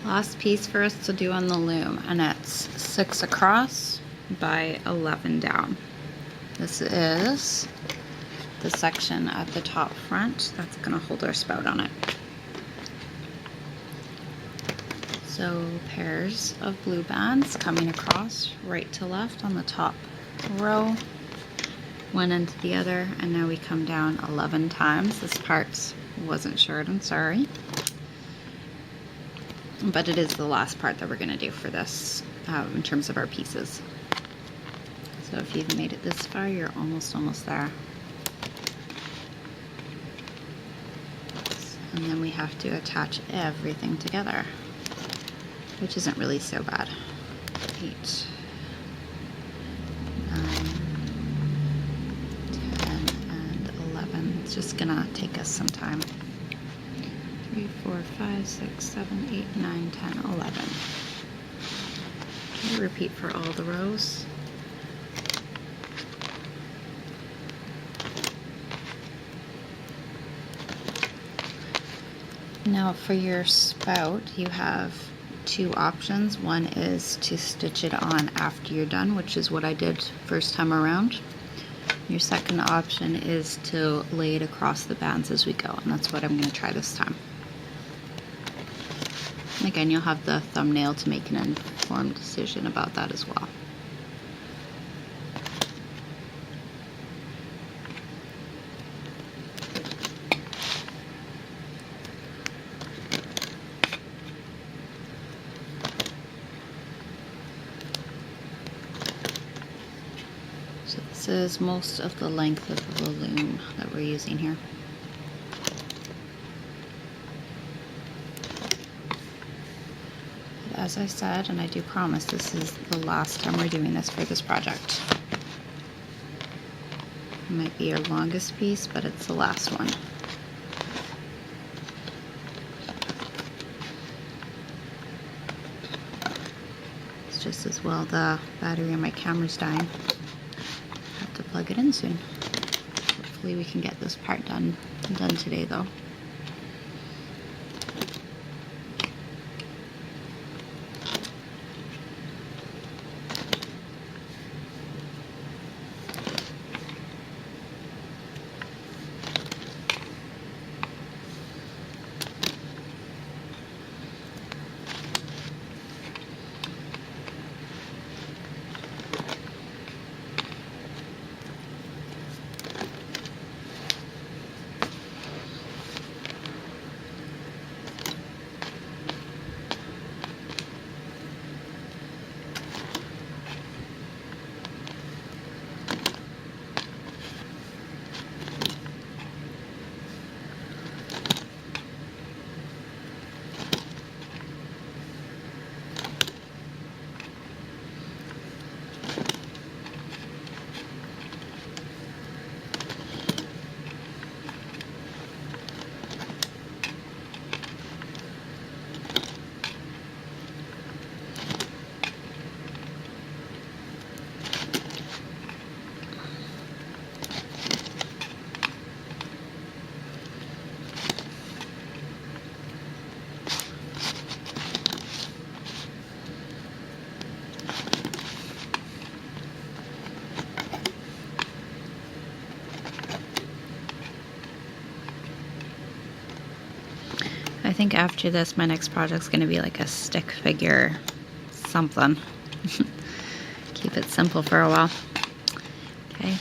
Last piece for us to do on the loom, and it's 6 across by 11 down. This is the section at the top front that's going to hold our spout on it. So pairs of blue bands coming across right to left on the top row, one end to the other, and now we come down 11 times. This part wasn't short, I'm sorry. But it is the last part that we're going to do for this in terms of our pieces. So if you've made it this far, you're almost there. And then we have to attach everything together, which isn't really so bad. 8, 9, 10, and 11. It's just gonna take us some time. 3, 4, 5, 6, 7, 8, 9, 10, 11. Okay, repeat for all the rows. Now for your spout, you have 2 options. One is to stitch it on after you're done, which is what I did first time around. Your second option is to lay it across the bands as we go, and that's what I'm going to try this time. Again, you'll have the thumbnail to make an informed decision about that as well. So this is most of the length of the loom that we're using here. As I said, and I do promise, this is the last time we're doing this for this project. It might be our longest piece, but it's the last one. It's just as well the battery on my camera's dying. I have to plug it in soon. Hopefully we can get this part done today though. I think after this, my next project's going to be like a stick figure something. Keep it simple for a while. Okay,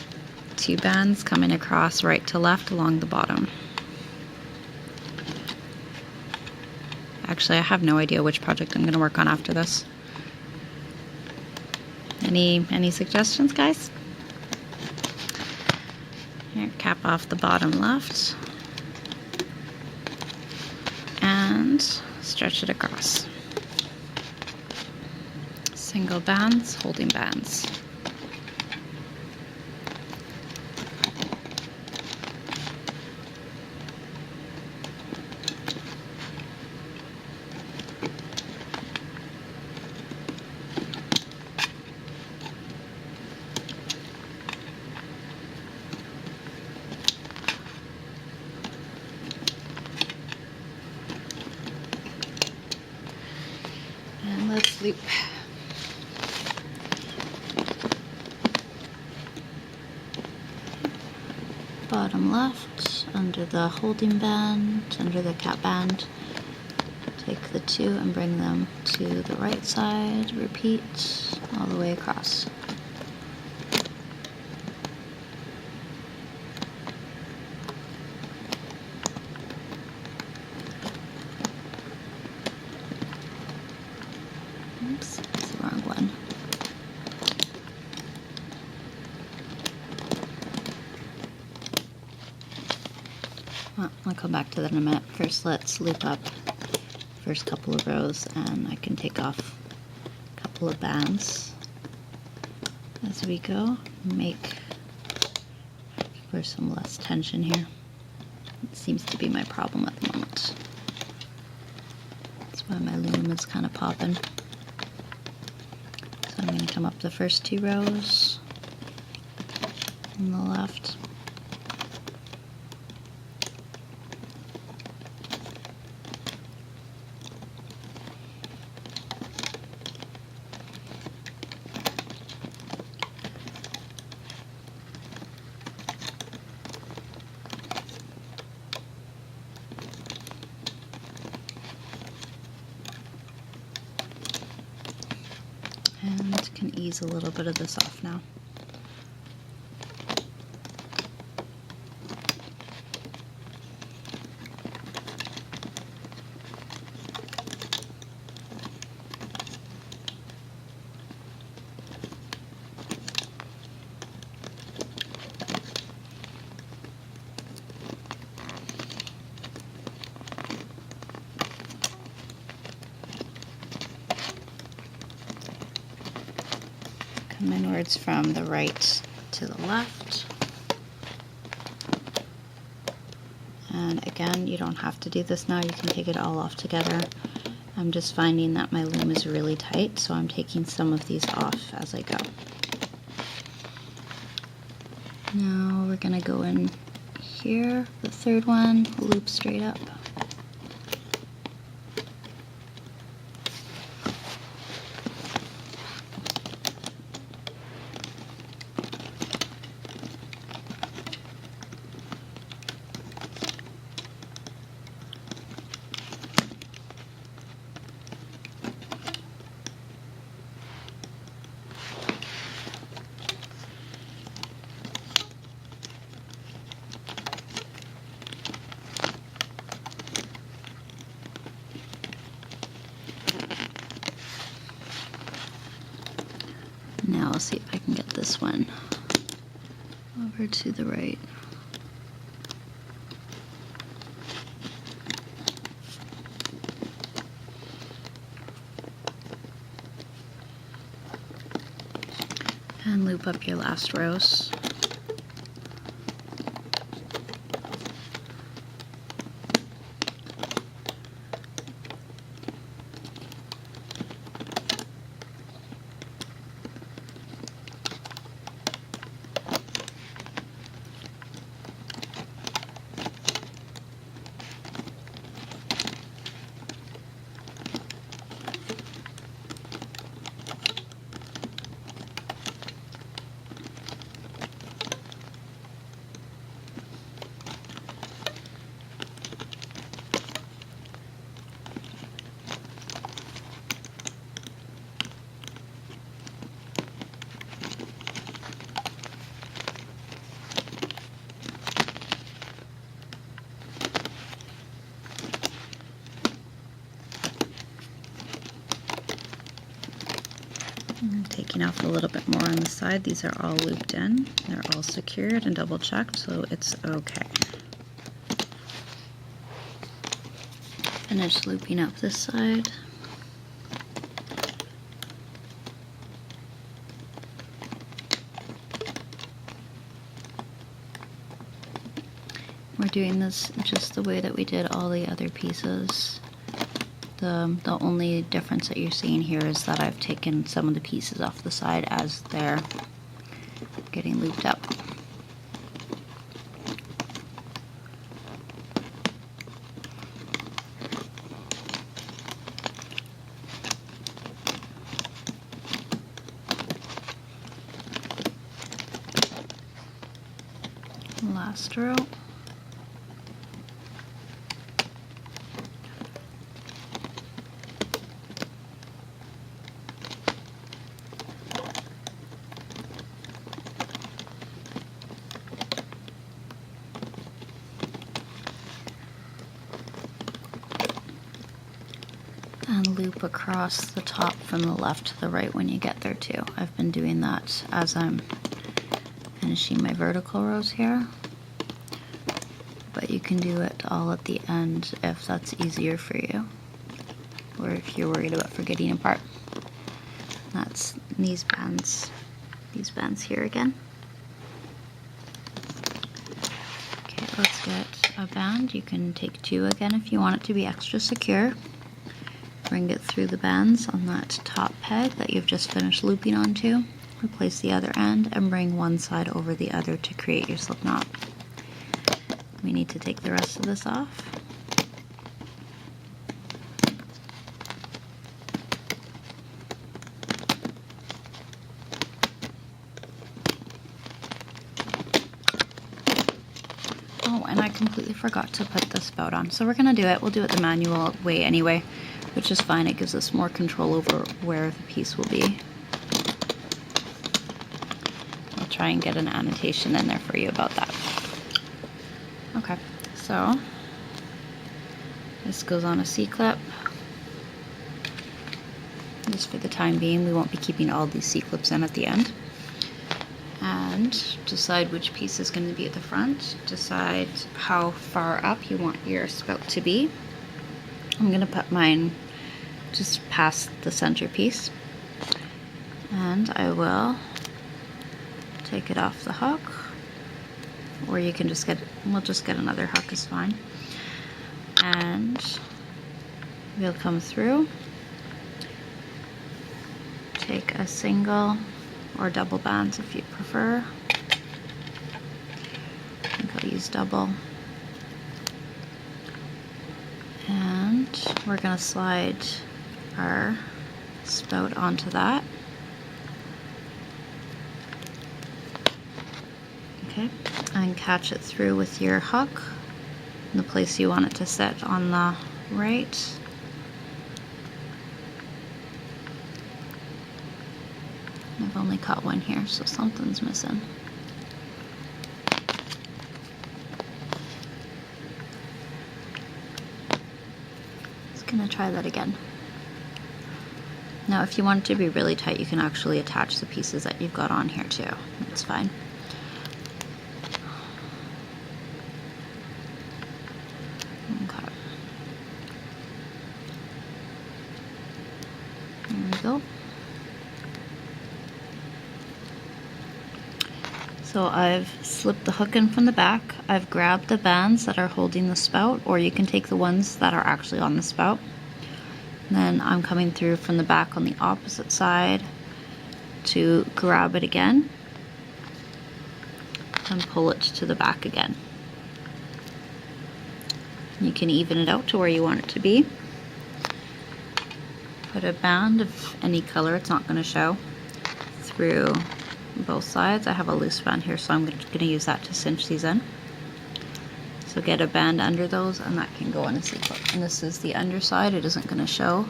2 bands coming across right to left along the bottom. Actually, I have no idea which project I'm going to work on after this. Any suggestions, guys? Here, cap off the bottom left. And stretch it across. Single bands, holding bands. Let's loop. Bottom left, under the holding band, under the cap band. Take the two and bring them to the right side. Repeat all the way across. Oops, that's the wrong one. I'll come back to that in a minute. First, let's loop up first couple of rows, and I can take off a couple of bands as we go. Make for some less tension here. It seems to be my problem at the moment. That's why my loom is kind of popping. So I'm going to come up the first 2 rows on the left. And can ease a little bit of this off now. Come inwards from the right to the left. And again, you don't have to do this now, you can take it all off together. I'm just finding that my loom is really tight, so I'm taking some of these off as I go. Now we're gonna go in here, the third one, loop straight up. Now I'll see if I can get this one over to the right. And loop up your last rows. I'm taking off a little bit more on the side. These are all looped in. They're all secured and double checked, so it's okay. Finish looping up this side. We're doing this just the way that we did all the other pieces. The only difference that you're seeing here is that I've taken some of the pieces off the side as they're getting looped up. faster out. And loop across the top from the left to the right when you get there too. I've been doing that as I'm finishing my vertical rows here, but you can do it all at the end if that's easier for you, or if you're worried about forgetting a part. That's these bands here again. Okay, let's get a band. You can take 2 again if you want it to be extra secure. Bring it through the bands on that top peg that you've just finished looping onto. Replace the other end and bring one side over the other to create your slip knot. We need to take the rest of this off. Oh, and I completely forgot to put the spout on. So we're gonna do it. We'll do it the manual way anyway, which is fine. It gives us more control over where the piece will be. I'll try and get an annotation in there for you about that. Okay, so this goes on a C-clip. Just for the time being, we won't be keeping all these C-clips in at the end. And decide which piece is going to be at the front. Decide how far up you want your spout to be. I'm going to put mine just past the center piece, and I will take it off the hook, or you can just we'll just get another hook is fine, and we'll come through, take a single or double bands if you prefer. I think I'll use double. And we're going to slide our spout onto that. Okay, and catch it through with your hook in the place you want it to sit on the right. I've only caught one here, so something's missing. Just gonna try that again. Now if you want it to be really tight, you can actually attach the pieces that you've got on here too. It's fine. Okay. There we go. So I've slipped the hook in from the back. I've grabbed the bands that are holding the spout, or you can take the ones that are actually on the spout. And then I'm coming through from the back on the opposite side to grab it again and pull it to the back again. You can even it out to where you want it to be. Put a band of any color, it's not going to show, through both sides. I have a loose band here, so I'm going to use that to cinch these in. So get a band under those, and that can go on a C-clip. And this is the underside. It isn't going to show.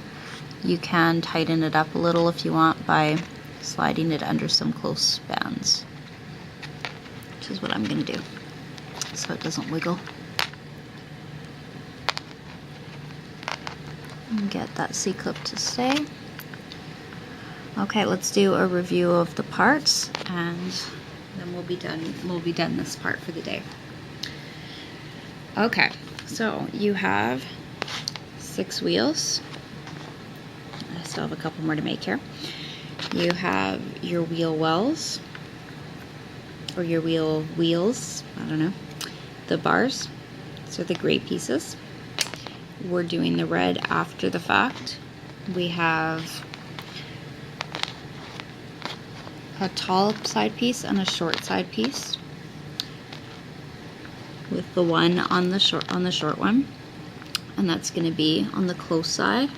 You can tighten it up a little if you want by sliding it under some close bands, which is what I'm going to do, so it doesn't wiggle. And get that C-clip to stay. Okay, let's do a review of the parts, and then we'll be done. We'll be done this part for the day. Okay, so you have 6 wheels. I still have a couple more to make here. You have your wheel wells, or your wheels, I don't know. The bars, so the gray pieces. We're doing the red after the fact. We have a tall side piece and a short side piece, with the one on the short one, and that's going to be on the close side,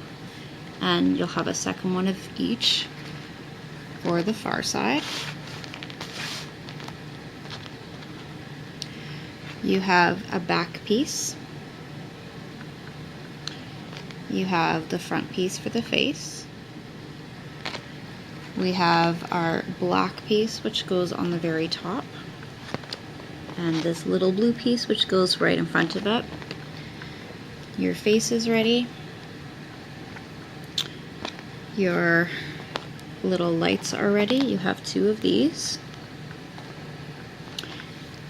and you'll have a second one of each for the far side. You have a back piece. You have the front piece for the face. We have our black piece, which goes on the very top, and this little blue piece, which goes right in front of it. Your face is ready. Your little lights are ready. You have 2 of these.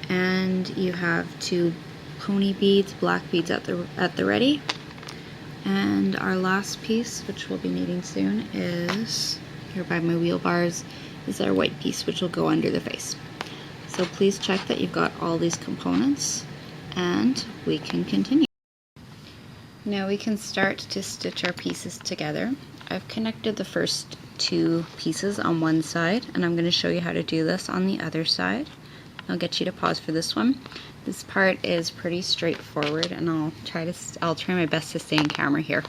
And you have 2 pony beads, black beads at the ready. And our last piece, which we'll be needing soon, is here by my wheel bars, is our white piece, which will go under the face. So please check that you've got all these components, and we can continue. Now we can start to stitch our pieces together. I've connected the first 2 pieces on one side, and I'm going to show you how to do this on the other side. I'll get you to pause for this one. This part is pretty straightforward, and I'll try my best to stay in camera here.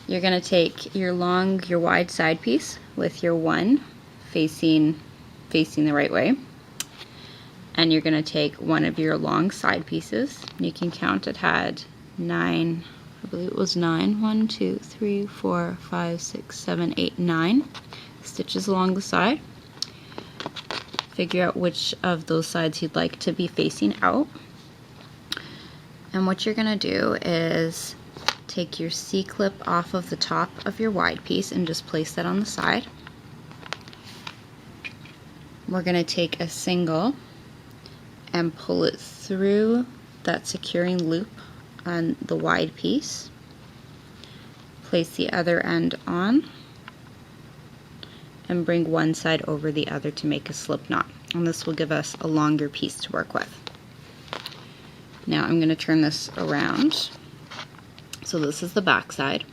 You're going to take your wide side piece with your 1 facing the right way, and you're going to take one of your long side pieces. You can count, it had 9, I believe it was 9, 1, 2, 3, 4, 5, 6, 7, 8, 9 stitches along the side. Figure out which of those sides you'd like to be facing out. And what you're going to do is take your C-clip off of the top of your wide piece and just place that on the side. We're going to take a single and pull it through that securing loop on the wide piece. Place the other end on and bring one side over the other to make a slip knot. And this will give us a longer piece to work with. Now I'm going to turn this around. So this is the back side.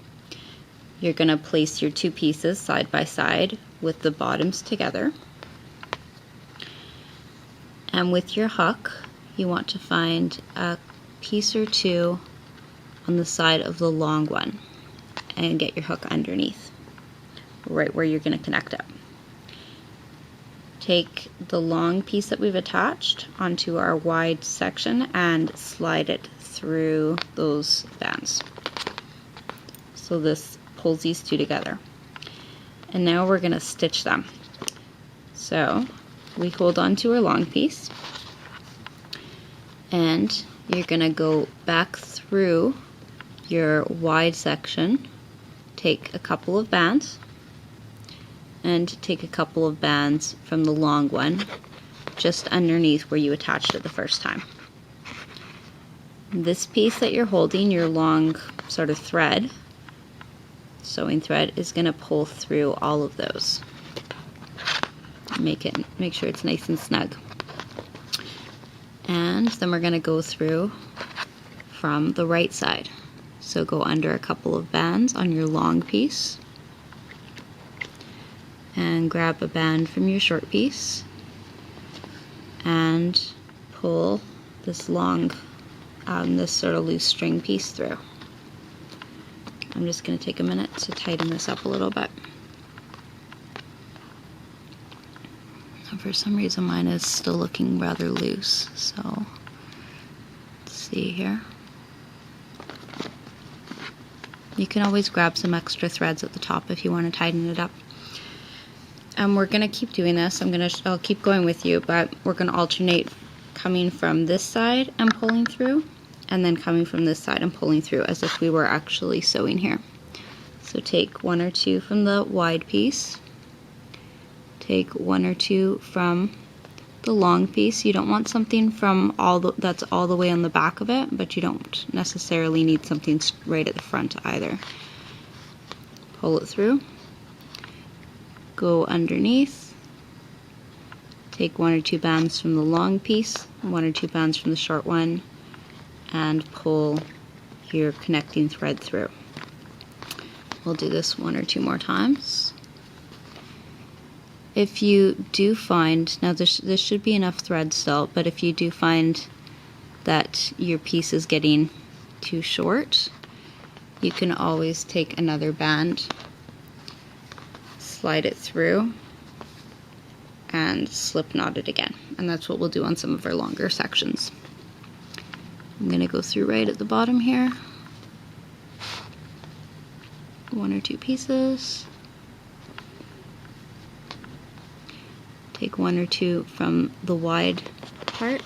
You're going to place your 2 pieces side by side with the bottoms together. And with your hook, you want to find a piece or 2 on the side of the long one and get your hook underneath, right where you're going to connect it. Take the long piece that we've attached onto our wide section and slide it through those bands. So this pulls these 2 together. And now we're going to stitch them. So we hold on to our long piece, and you're going to go back through your wide section, take a couple of bands, and take a couple of bands from the long one just underneath where you attached it the first time. This piece that you're holding, your long sort of thread, sewing thread, is going to pull through all of those. Make sure it's nice and snug. And then we're going to go through from the right side. So go under a couple of bands on your long piece and grab a band from your short piece and pull this long, this sort of loose string piece through. I'm just going to take a minute to tighten this up a little bit. And for some reason mine is still looking rather loose, so let's see here. You can always grab some extra threads at the top if you want to tighten it up. And we're going to keep doing this. I'll keep going with you, but we're going to alternate coming from this side and pulling through, and then coming from this side and pulling through as if we were actually sewing here. So take 1 or 2 from the wide piece, take 1 or 2 from the long piece. You don't want something from that's all the way on the back of it, but you don't necessarily need something right at the front either. Pull it through, go underneath, take 1 or 2 bands from the long piece, 1 or 2 bands from the short one, and pull your connecting thread through. We'll do this 1 or 2 more times. If you do find, now this should be enough thread still, but if you do find that your piece is getting too short, you can always take another band, slide it through, and slip knot it again. And that's what we'll do on some of our longer sections. I'm going to go through right at the bottom here. 1 or 2 pieces. Take 1 or 2 from the wide part.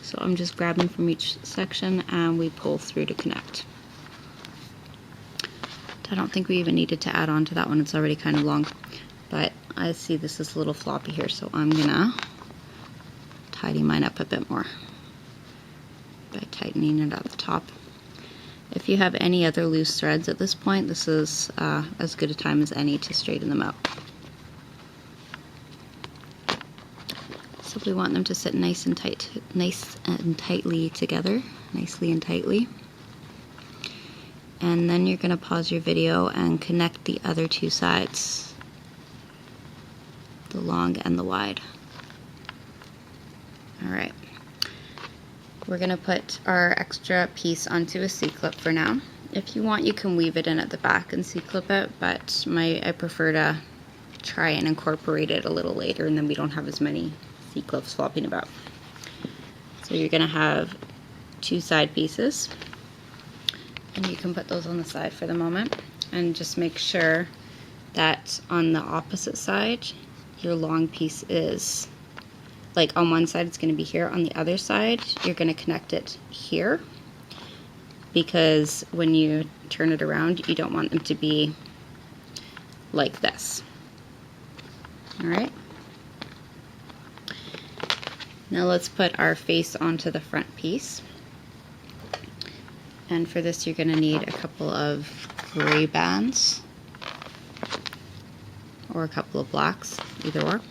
So I'm just grabbing from each section and we pull through to connect. I don't think we even needed to add on to that one, it's already kind of long. But I see this is a little floppy here, so I'm gonna tidy mine up a bit more by tightening it at the top. If you have any other loose threads at this point, this is as good a time as any to straighten them out. So we want them to sit nice and tightly together, nicely and tightly. And then you're going to pause your video and connect the other 2 sides, the long and the wide. Alright, we're going to put our extra piece onto a C-clip for now. If you want, you can weave it in at the back and C-clip it, but I prefer to try and incorporate it a little later, and then we don't have as many C-clips flopping about. So you're going to have 2 side pieces. And you can put those on the side for the moment, and just make sure that on the opposite side your long piece is, like on one side it's going to be here, on the other side you're going to connect it here, because when you turn it around you don't want them to be like this. Alright, now let's put our face onto the front piece. And for this you're going to need a couple of gray bands or a couple of blacks, either or.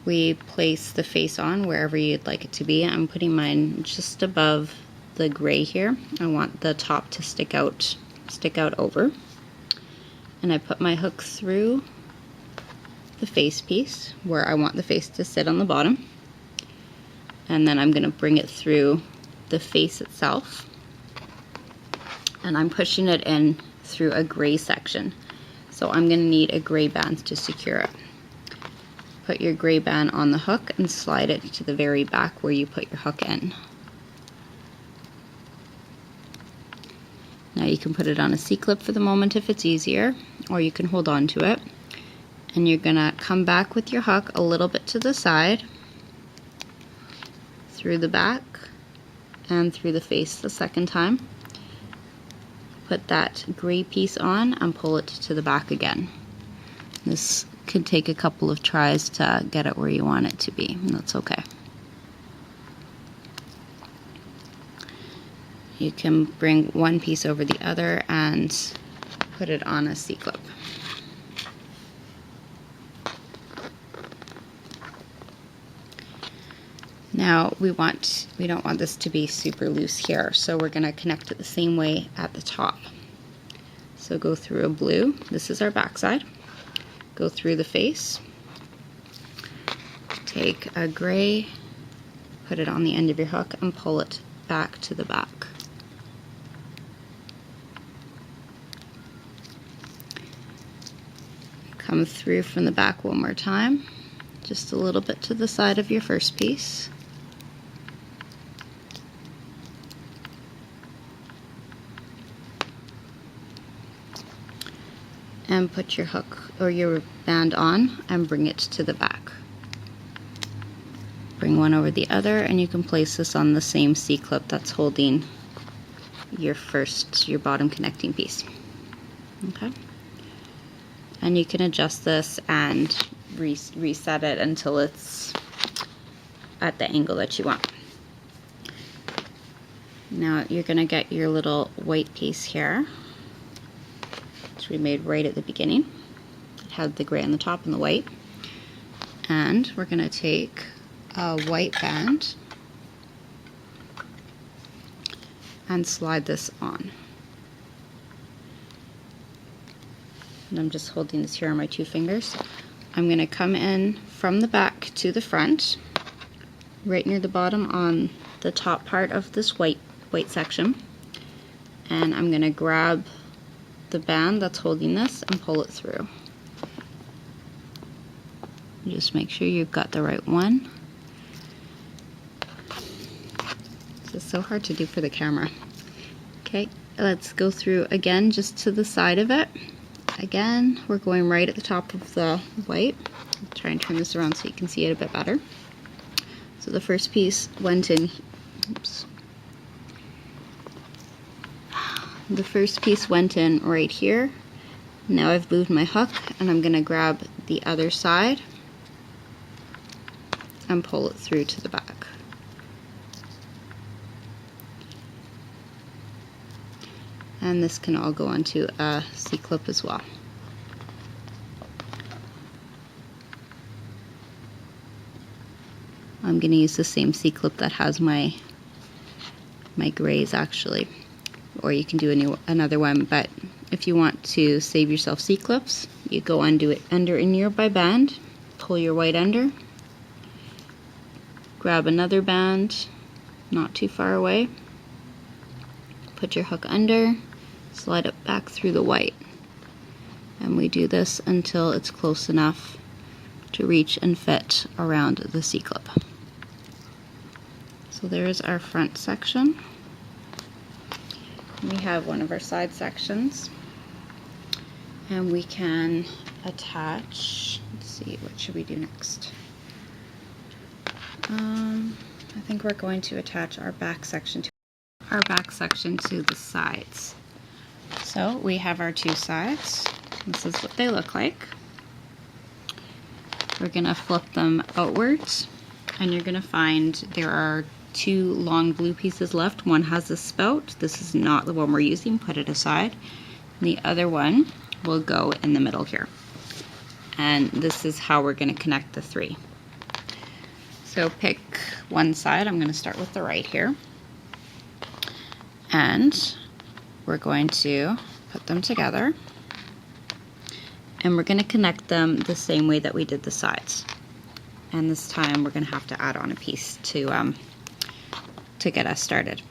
We place the face on wherever you'd like it to be. I'm putting mine just above the gray here. I want the top to stick out over. And I put my hook through the face piece where I want the face to sit on the bottom. And then I'm going to bring it through the face itself, and I'm pushing it in through a gray section, so I'm going to need a gray band to secure it. Put your gray band on the hook and slide it to the very back where you put your hook in. Now you can put it on a C-clip for the moment if it's easier, or you can hold on to it, and you're going to come back with your hook a little bit to the side, through the back, and through the face the second time. Put that gray piece on and pull it to the back again. This could take a couple of tries to get it where you want it to be, and that's okay. You can bring one piece over the other and put it on a C-clip. Now we don't want this to be super loose here, so we're going to connect it the same way at the top. So go through a blue, this is our back side, go through the face, take a gray, put it on the end of your hook and pull it back to the back. Come through from the back one more time, just a little bit to the side of your first piece. And put your hook or your band on and bring it to the back. Bring one over the other, and you can place this on the same C-clip that's holding your bottom connecting piece. Okay? And you can adjust this and reset it until it's at the angle that you want. Now you're going to get your little white piece here, which we made right at the beginning. It had the gray on the top and the white. And we're going to take a white band and slide this on. And I'm just holding this here on my 2 fingers. I'm going to come in from the back to the front, right near the bottom on the top part of this white section, and I'm going to grab the band that's holding this and pull it through. Just make sure you've got the right one. is so hard to do for the camera. Okay, let's go through again just to the side of it. Again, we're going right at the top of the white. I'll try and turn this around so you can see it a bit better. So the first piece went in, oops. The first piece went in right here. Now I've moved my hook and I'm gonna grab the other side and pull it through to the back. And this can all go onto a C-clip as well. I'm going to use the same C-clip that has my grays actually, or you can do another one, but if you want to save yourself C-clips, you go under a nearby band, pull your white under, grab another band not too far away, put your hook under, slide it back through the white, and we do this until it's close enough to reach and fit around the C-clip. So there's our front section. We have one of our side sections, and we can attach, let's see, what should we do next? I think we're going to attach our back section to the sides. So we have our two sides. This is what they look like. We're gonna flip them outwards, and you're gonna find there are two long blue pieces left. One has a spout. This is not the one we're using, put it aside. And the other one will go in the middle here. And this is how we're gonna connect the three. So pick one side. I'm gonna start with the right here. And we're going to put them together. And we're gonna connect them the same way that we did the sides. And this time we're gonna have to add on a piece to get us started.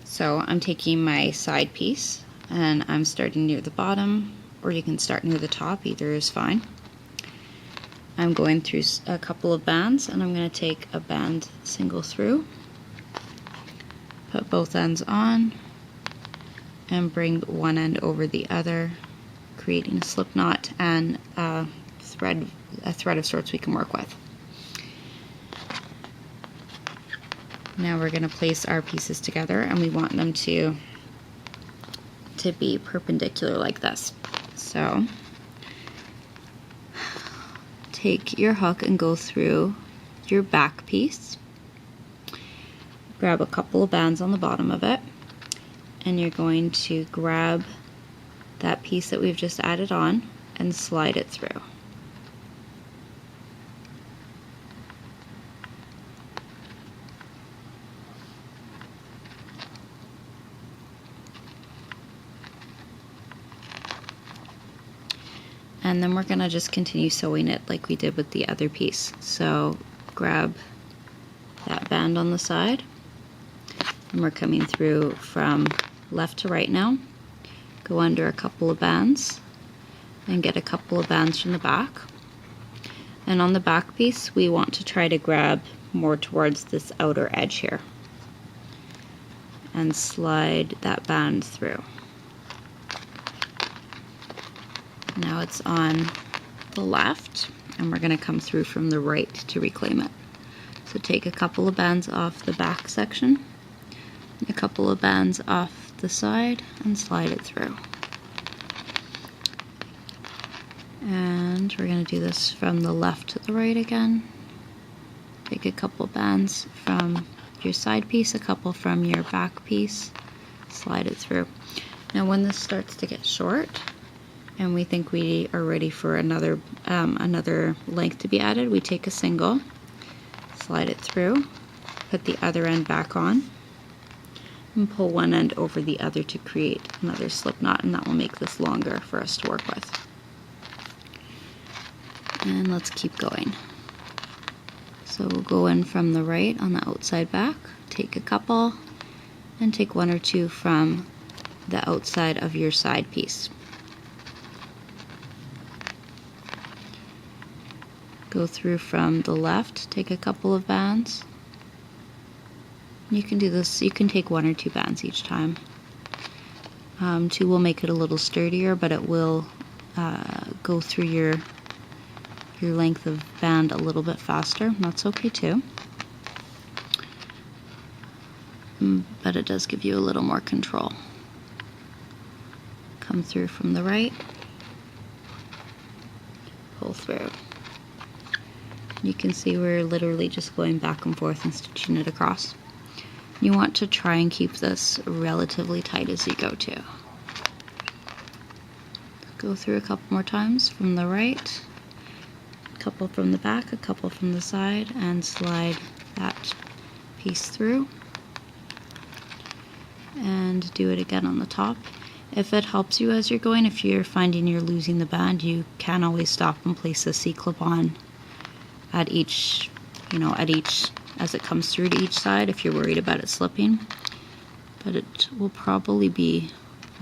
So I'm taking my side piece and I'm starting near the bottom, or you can start near the top, either is fine. I'm going through a couple of bands, and I'm going to take a band single through, put both ends on, and bring one end over the other, creating a slip knot and a thread of sorts we can work with. Now we're going to place our pieces together, and we want them to be perpendicular like this. So take your hook and go through your back piece, grab a couple of bands on the bottom of it, and you're going to grab that piece that we've just added on and slide it through. And then we're gonna just continue sewing it like we did with the other piece. So grab that band on the side, and we're coming through from left to right now. Go under a couple of bands and get a couple of bands from the back. And on the back piece, we want to try to grab more towards this outer edge here and slide that band through. Now it's on the left, and we're going to come through from the right to reclaim it. So take a couple of bands off the back section, a couple of bands off the side, and slide it through. And we're going to do this from the left to the right again. Take a couple bands from your side piece, a couple from your back piece, slide it through. Now when this starts to get short, and we think we are ready for another length to be added, we take a single, slide it through, put the other end back on, and pull one end over the other to create another slip knot, and that will make this longer for us to work with. And let's keep going. So we'll go in from the right on the outside back, take a couple, and take one or two from the outside of your side piece. Go through from the left, take a couple of bands, You can do this, you can take 1 or 2 bands each time. 2 will make it a little sturdier, but it will go through your length of band a little bit faster. That's okay too. But it does give you a little more control. Come through from the right, pull through. You can see we're literally just going back and forth and stitching it across. You want to try and keep this relatively tight as you go too. Go through a couple more times from the right, a couple from the back, a couple from the side, and slide that piece through. And do it again on the top. If it helps you as you're going, if you're finding you're losing the band, you can always stop and place a C-clip on at each, as it comes through to each side if you're worried about it slipping. But it will probably be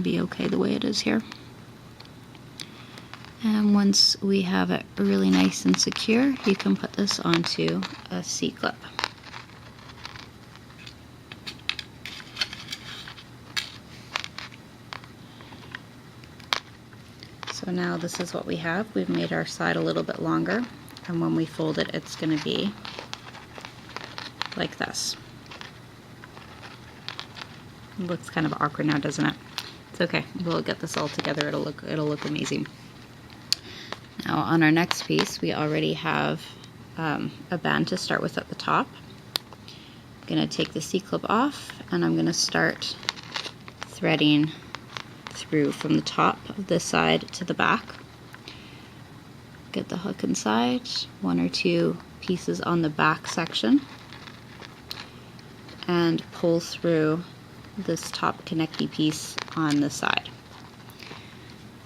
okay the way it is here. And once we have it really nice and secure, you can put this onto a C-clip. So now this is what we have. We've made our side a little bit longer, and when we fold it, it's going to be like this. It looks kind of awkward now, doesn't it? It's okay. We'll get this all together. It'll look amazing. Now on our next piece, we already have a band to start with at the top. I'm going to take the C-clip off, and I'm going to start threading through from the top of this side to the back. Get the hook inside, 1 or 2 pieces on the back section, and pull through this top connecty piece on the side.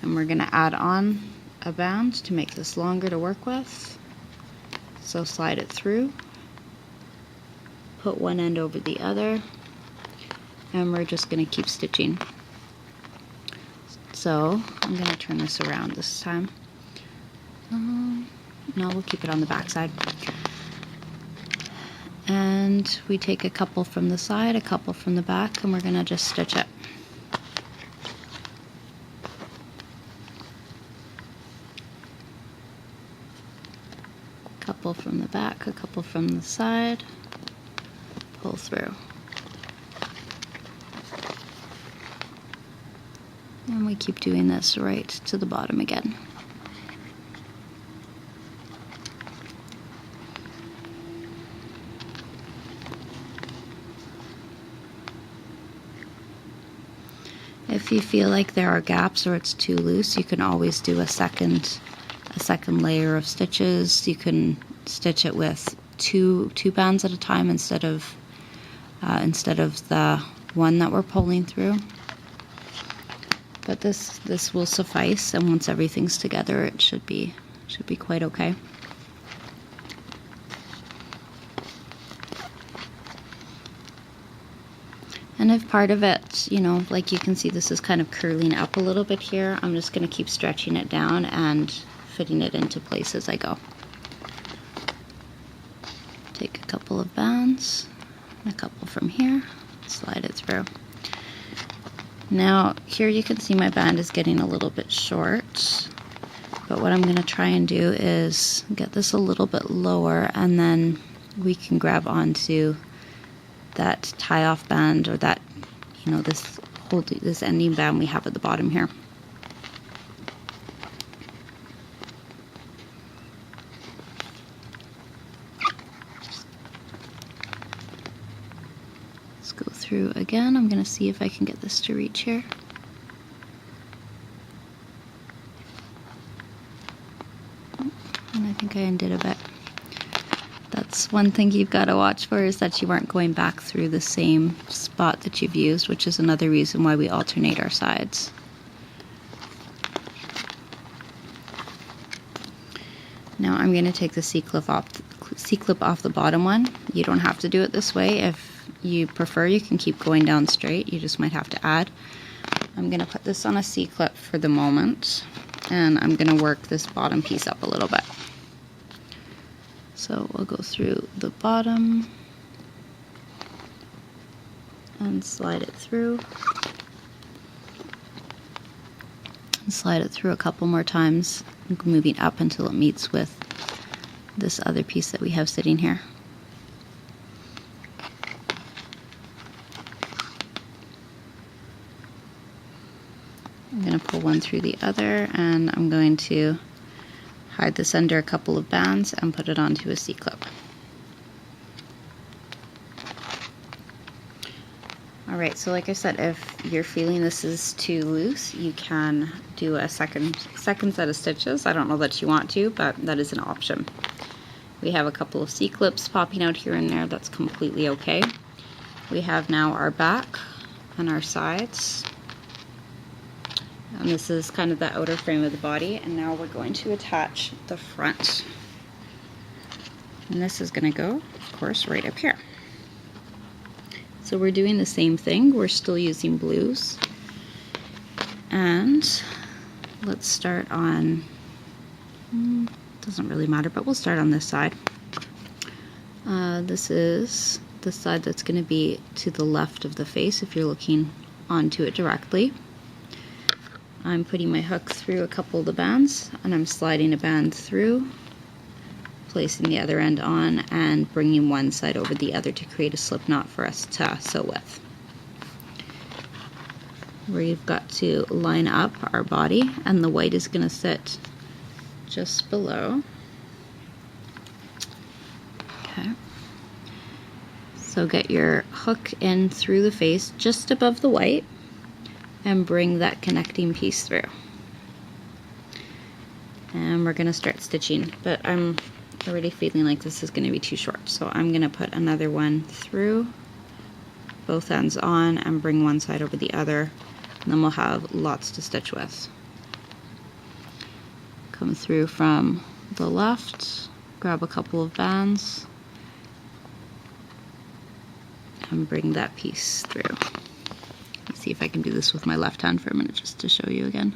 And we're going to add on a band to make this longer to work with. So slide it through, put one end over the other, and we're just going to keep stitching. So I'm going to turn this around this time. No, we'll keep it on the back side. And we take a couple from the side, a couple from the back, and we're going to just stitch it. A couple from the back, a couple from the side, pull through. And we keep doing this right to the bottom again. If you feel like there are gaps or it's too loose, you can always do a second layer of stitches. You can stitch it with two bands at a time instead of the one that we're pulling through. But this will suffice, and once everything's together, it should be quite okay. And if part of it, like you can see, this is kind of curling up a little bit here, I'm just going to keep stretching it down and fitting it into place as I go. Take a couple of bands, and a couple from here, slide it through. Now here you can see my band is getting a little bit short, but what I'm going to try and do is get this a little bit lower, and then we can grab onto that tie-off band, or that, this ending band we have at the bottom here. Let's go through again. I'm going to see if I can get this to reach here. And I think I undid a bit. That's one thing you've got to watch for, is that you aren't going back through the same spot that you've used, which is another reason why we alternate our sides. Now I'm going to take the C-clip off the bottom one. You don't have to do it this way. If you prefer, you can keep going down straight. You just might have to add. I'm going to put this on a C-clip for the moment, and I'm going to work this bottom piece up a little bit. So we'll go through the bottom, and slide it through. And slide it through a couple more times, moving up until it meets with this other piece that we have sitting here. I'm going to pull one through the other, and I'm going to hide this under a couple of bands and put it onto a C-clip. Alright, so like I said, if you're feeling this is too loose, you can do a second set of stitches. I don't know that you want to, but that is an option. We have a couple of C-clips popping out here and there. That's completely okay. We have now our back and our sides. And this is kind of the outer frame of the body. And now we're going to attach the front. And this is going to go, of course, right up here. So we're doing the same thing. We're still using blues. And let's start on, doesn't really matter, but we'll start on this side. This is the side that's going to be to the left of the face if you're looking onto it directly. I'm putting my hook through a couple of the bands, and I'm sliding a band through, placing the other end on, and bringing one side over the other to create a slip knot for us to sew with. We've got to line up our body, and the white is going to sit just below. Okay. So get your hook in through the face just above the white and bring that connecting piece through. And we're going to start stitching, but I'm already feeling like this is going to be too short, so I'm going to put another one through, both ends on, and bring one side over the other, and then we'll have lots to stitch with. Come through from the left, grab a couple of bands, and bring that piece through. Let's see if I can do this with my left hand for a minute just to show you again.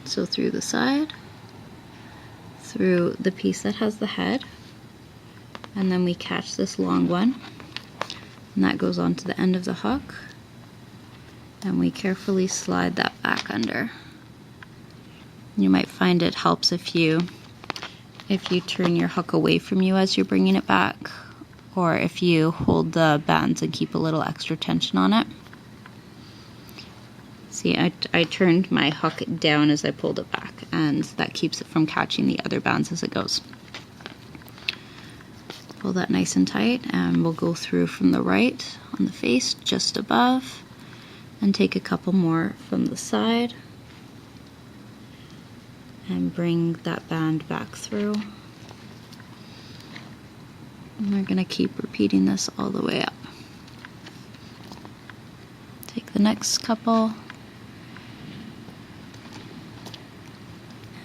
So through the side, through the piece that has the head, and then we catch this long one, and that goes onto the end of the hook, and we carefully slide that back under. You might find it helps if you turn your hook away from you as you're bringing it back, or if you hold the bands and keep a little extra tension on it. See, I turned my hook down as I pulled it back, and that keeps it from catching the other bands as it goes. Pull that nice and tight, and we'll go through from the right on the face just above, and take a couple more from the side, and bring that band back through. And we're going to keep repeating this all the way up. Take the next couple,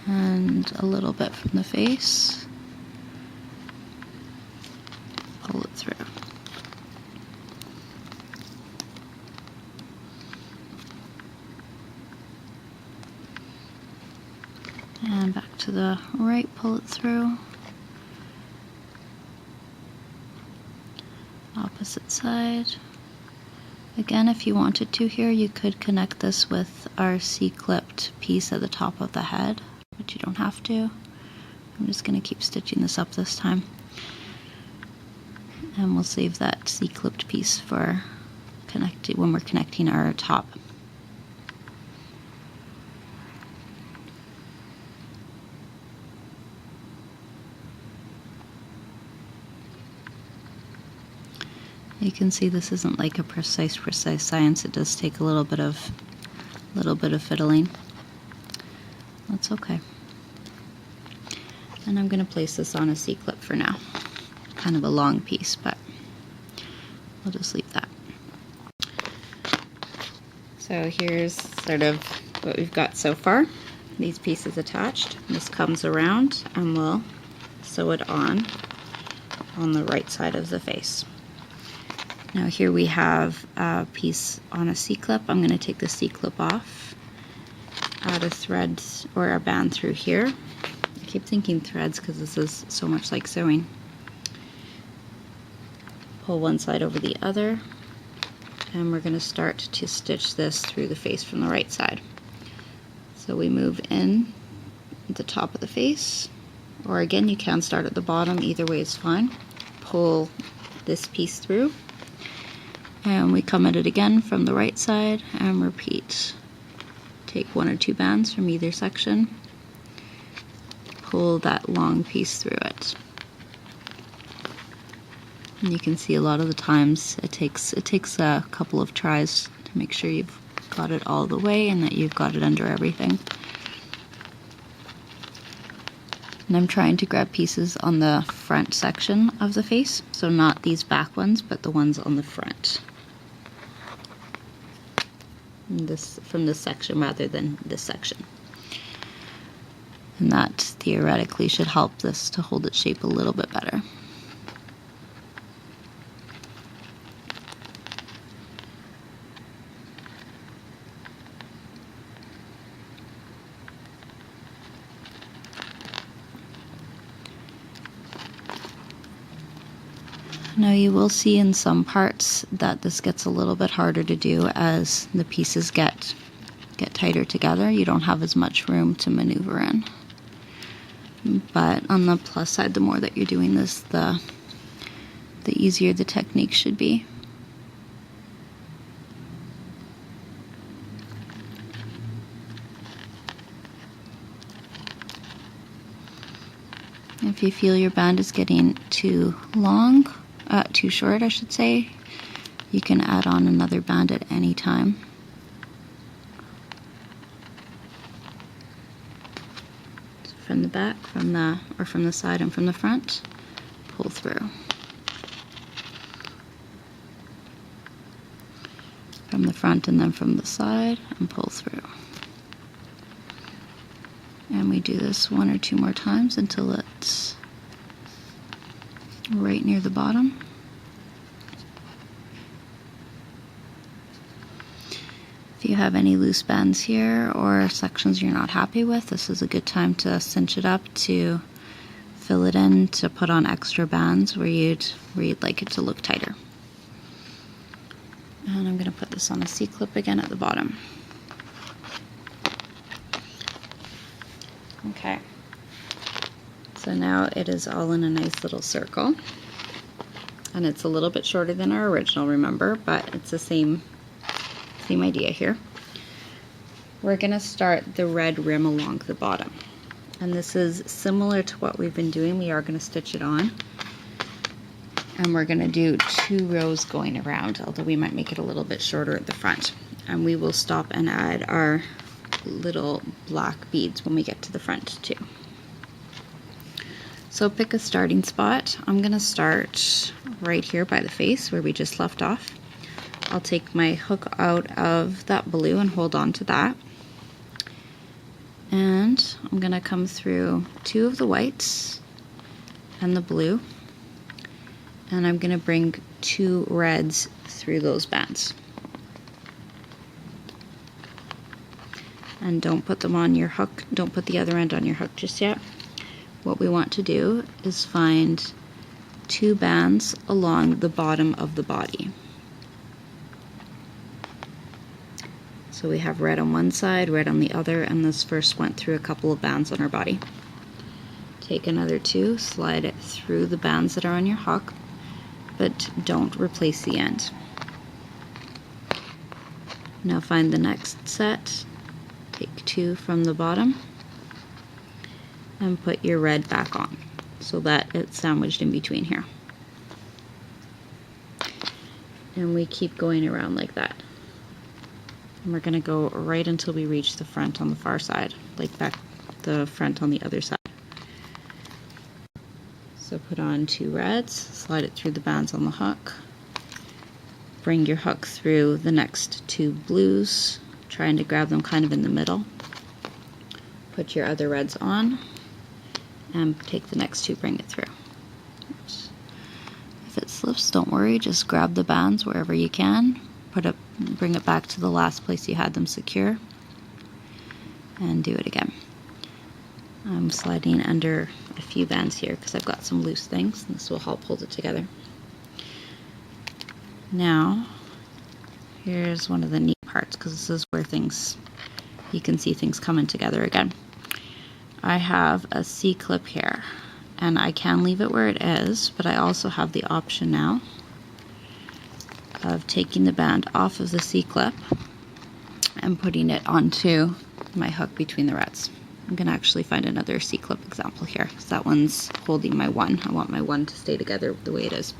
and a little bit from the face, pull it through. And back to the right, pull it through. Opposite side. Again, if you wanted to here, you could connect this with our C-clipped piece at the top of the head, but you don't have to. I'm just going to keep stitching this up this time. And we'll save that C-clipped piece for when we're connecting our top. You can see this isn't like a precise science. It does take a little bit of fiddling. That's okay. And I'm going to place this on a C-clip for now. Kind of a long piece, but we'll just leave that. So here's sort of what we've got so far. These pieces attached. This comes around, and we'll sew it on the right side of the face. Now here we have a piece on a C-clip. I'm going to take the C-clip off, add a thread or a band through here. I keep thinking threads because this is so much like sewing. pull one side over the other, and we're going to start to stitch this through the face from the right side. So we move in at the top of the face, or again you can start at the bottom, either way is fine. Pull this piece through, and we come at it again from the right side and repeat. Take 1 or 2 bands from either section, pull that long piece through it. And you can see a lot of the times it takes a couple of tries to make sure you've got it all the way and that you've got it under everything. And I'm trying to grab pieces on the front section of the face, so not these back ones, but the ones on the front. And this from this section rather than this section. And that theoretically should help this to hold its shape a little bit better. Now you will see in some parts that this gets a little bit harder to do as the pieces get tighter together. You don't have as much room to maneuver in. But on the plus side, the more that you're doing this, the easier the technique should be. If you feel your band is getting too long, too short I should say, you can add on another band at any time. So from the back, from the side and from the front, pull through. From the front and then from the side and pull through. And we do this 1 or 2 more times until it's right near the bottom. If you have any loose bands here or sections you're not happy with, this is a good time to cinch it up, to fill it in, to put on extra bands where you'd like it to look tighter. And I'm going to put this on a C-clip again at the bottom. Okay, so now it is all in a nice little circle, and it's a little bit shorter than our original, remember, but it's the same idea here. We're going to start the red rim along the bottom, and this is similar to what we've been doing. We are going to stitch it on, and we're going to do 2 rows going around, although we might make it a little bit shorter at the front, and we will stop and add our little black beads when we get to the front too. So pick a starting spot. I'm going to start right here by the face where we just left off. I'll take my hook out of that blue and hold on to that. And I'm going to come through 2 of the whites and the blue. And I'm going to bring 2 reds through those bands. And don't put them on your hook, don't put the other end on your hook just yet. What we want to do is find 2 bands along the bottom of the body. So we have red on one side, red on the other, and this first went through a couple of bands on our body. Take another 2, slide it through the bands that are on your hook, but don't replace the end. Now find the next set. Take 2 from the bottom and put your red back on so that it's sandwiched in between here. And we keep going around like that. And we're going to go right until we reach the front on the far side, like back the front on the other side. So put on 2 reds, slide it through the bands on the hook, bring your hook through the next 2 blues, trying to grab them kind of in the middle. Put your other reds on and take the next 2, bring it through. Oops. If it slips, don't worry, just grab the bands wherever you can, bring it back to the last place you had them secure, and do it again. I'm sliding under a few bands here because I've got some loose things, and this will help hold it together. Now, here's one of the neat parts, because this is where you can see things coming together again. I have a C-clip here, and I can leave it where it is, but I also have the option now of taking the band off of the C-clip and putting it onto my hook between the reds. I'm going to actually find another C-clip example here, because that one's holding my one. I want my one to stay together the way it is.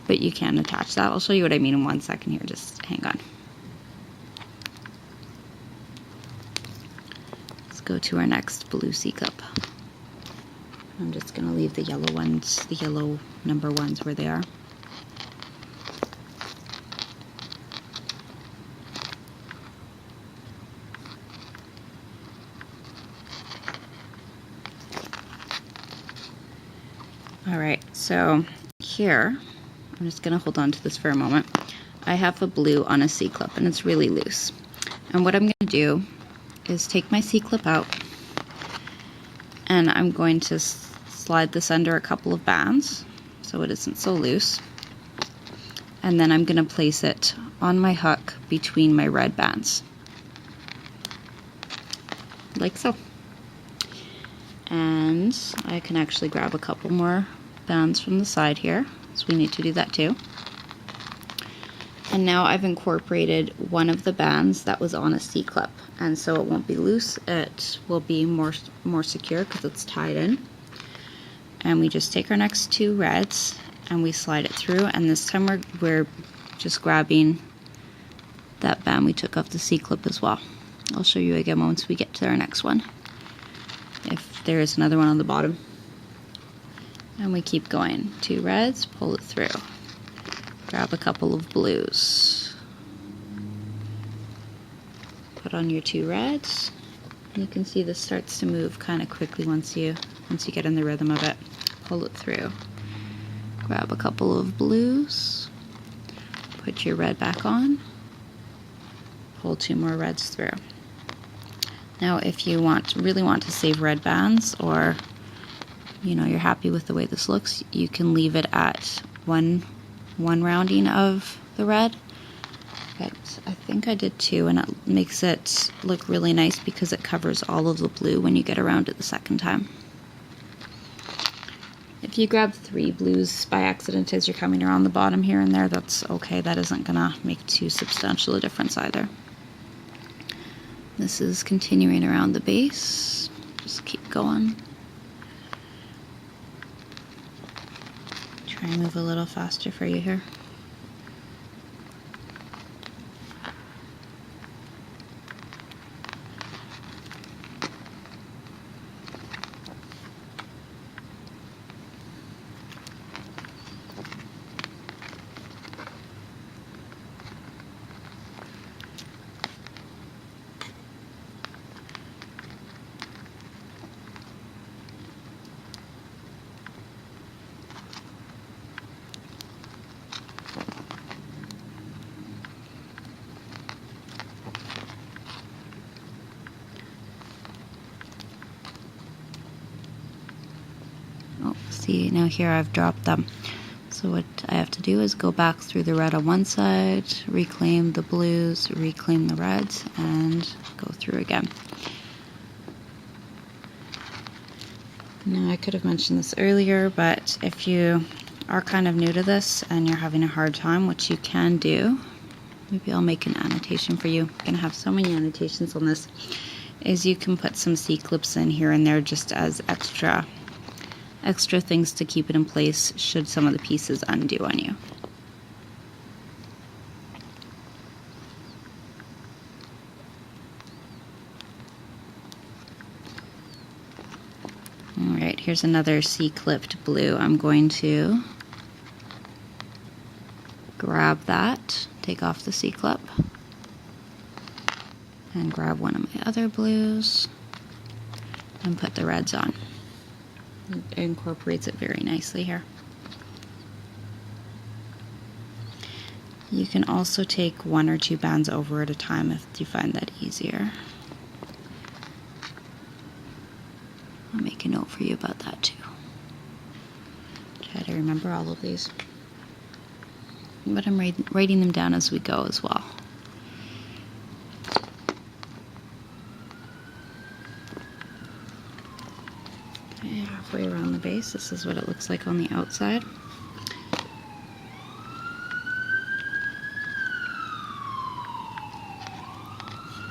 But you can attach that. I'll show you what I mean in 1 second here, just hang on. Let's go to our next blue C-clip. I'm just going to leave the yellow ones, the yellow number ones where they are. Alright, so here, I'm just going to hold on to this for a moment. I have a blue on a C-clip, and it's really loose. And what I'm going to do is take my C-clip out, and I'm going to slide this under a couple of bands so it isn't so loose. And then I'm going to place it on my hook between my red bands. Like so. And I can actually grab a couple more bands from the side here, so we need to do that too. And now I've incorporated one of the bands that was on a C-clip, and so it won't be loose, it will be more secure because it's tied in. And we just take our next two reds and we slide it through, and this time we're just grabbing that band we took off the C-clip as well. I'll show you again once we get to our next one, if there is another one on the bottom. And we keep going. Two reds, pull it through. Grab a couple of blues. Put on your two reds. You can see this starts to move kind of quickly once you get in the rhythm of it. Pull it through. Grab a couple of blues. Put your red back on. Pull two more reds through. Now if you really want to save red bands, or you're happy with the way this looks, you can leave it at one rounding of the red. But I think I did two, and it makes it look really nice because it covers all of the blue when you get around it the second time. If you grab three blues by accident as you're coming around the bottom here and there, that's okay. That isn't gonna make too substantial a difference either. This is continuing around the base. Just keep going. Try and move a little faster for you here. Oh, see, now here I've dropped them. So what I have to do is go back through the red on one side, reclaim the blues, reclaim the reds, and go through again. Now I could have mentioned this earlier, but if you are kind of new to this and you're having a hard time, which you can do, maybe I'll make an annotation for you. I'm going to have so many annotations on this, is you can put some C-clips in here and there just as extra things to keep it in place should some of the pieces undo on you. Alright, here's another C-clipped blue. I'm going to grab that, take off the C-clip, and grab one of my other blues and put the reds on. It incorporates it very nicely here. You can also take one or two bands over at a time if you find that easier. I'll make a note for you about that too. Try to remember all of these. but I'm writing them down as we go as well. Okay, halfway around the base, this is what it looks like on the outside.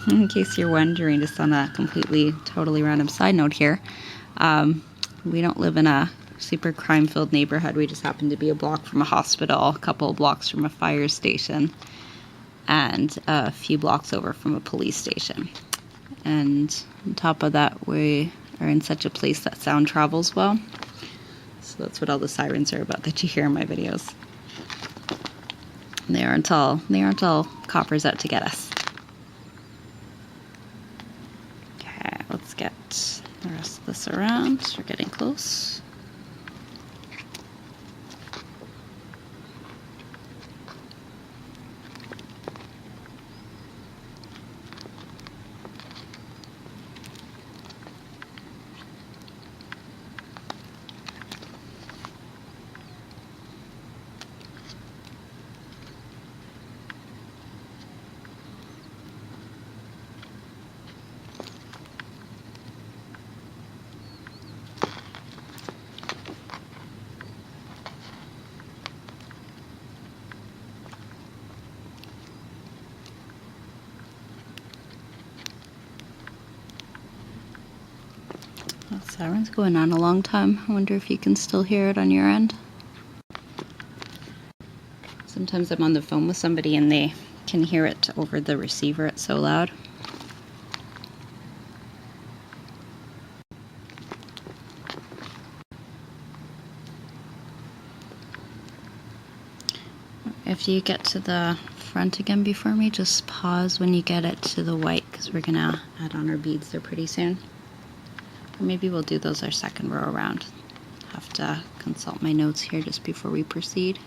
In case you're wondering, just on a totally random side note here, we don't live in a super crime-filled neighborhood. We just happen to be a block from a hospital, a couple of blocks from a fire station, and a few blocks over from a police station. And on top of that, we are in such a place that sound travels well. So that's what all the sirens are about that you hear in my videos. They aren't all coppers out to get us. Okay, let's get the rest of this around. We're getting close. That siren's going on a long time. I wonder if you can still hear it on your end. Sometimes I'm on the phone with somebody and they can hear it over the receiver. It's so loud. If you get to the front again before me, just pause when you get it to the white, because we're gonna add on our beads there pretty soon. Or maybe we'll do those our second row around. Have to consult my notes here just before we proceed.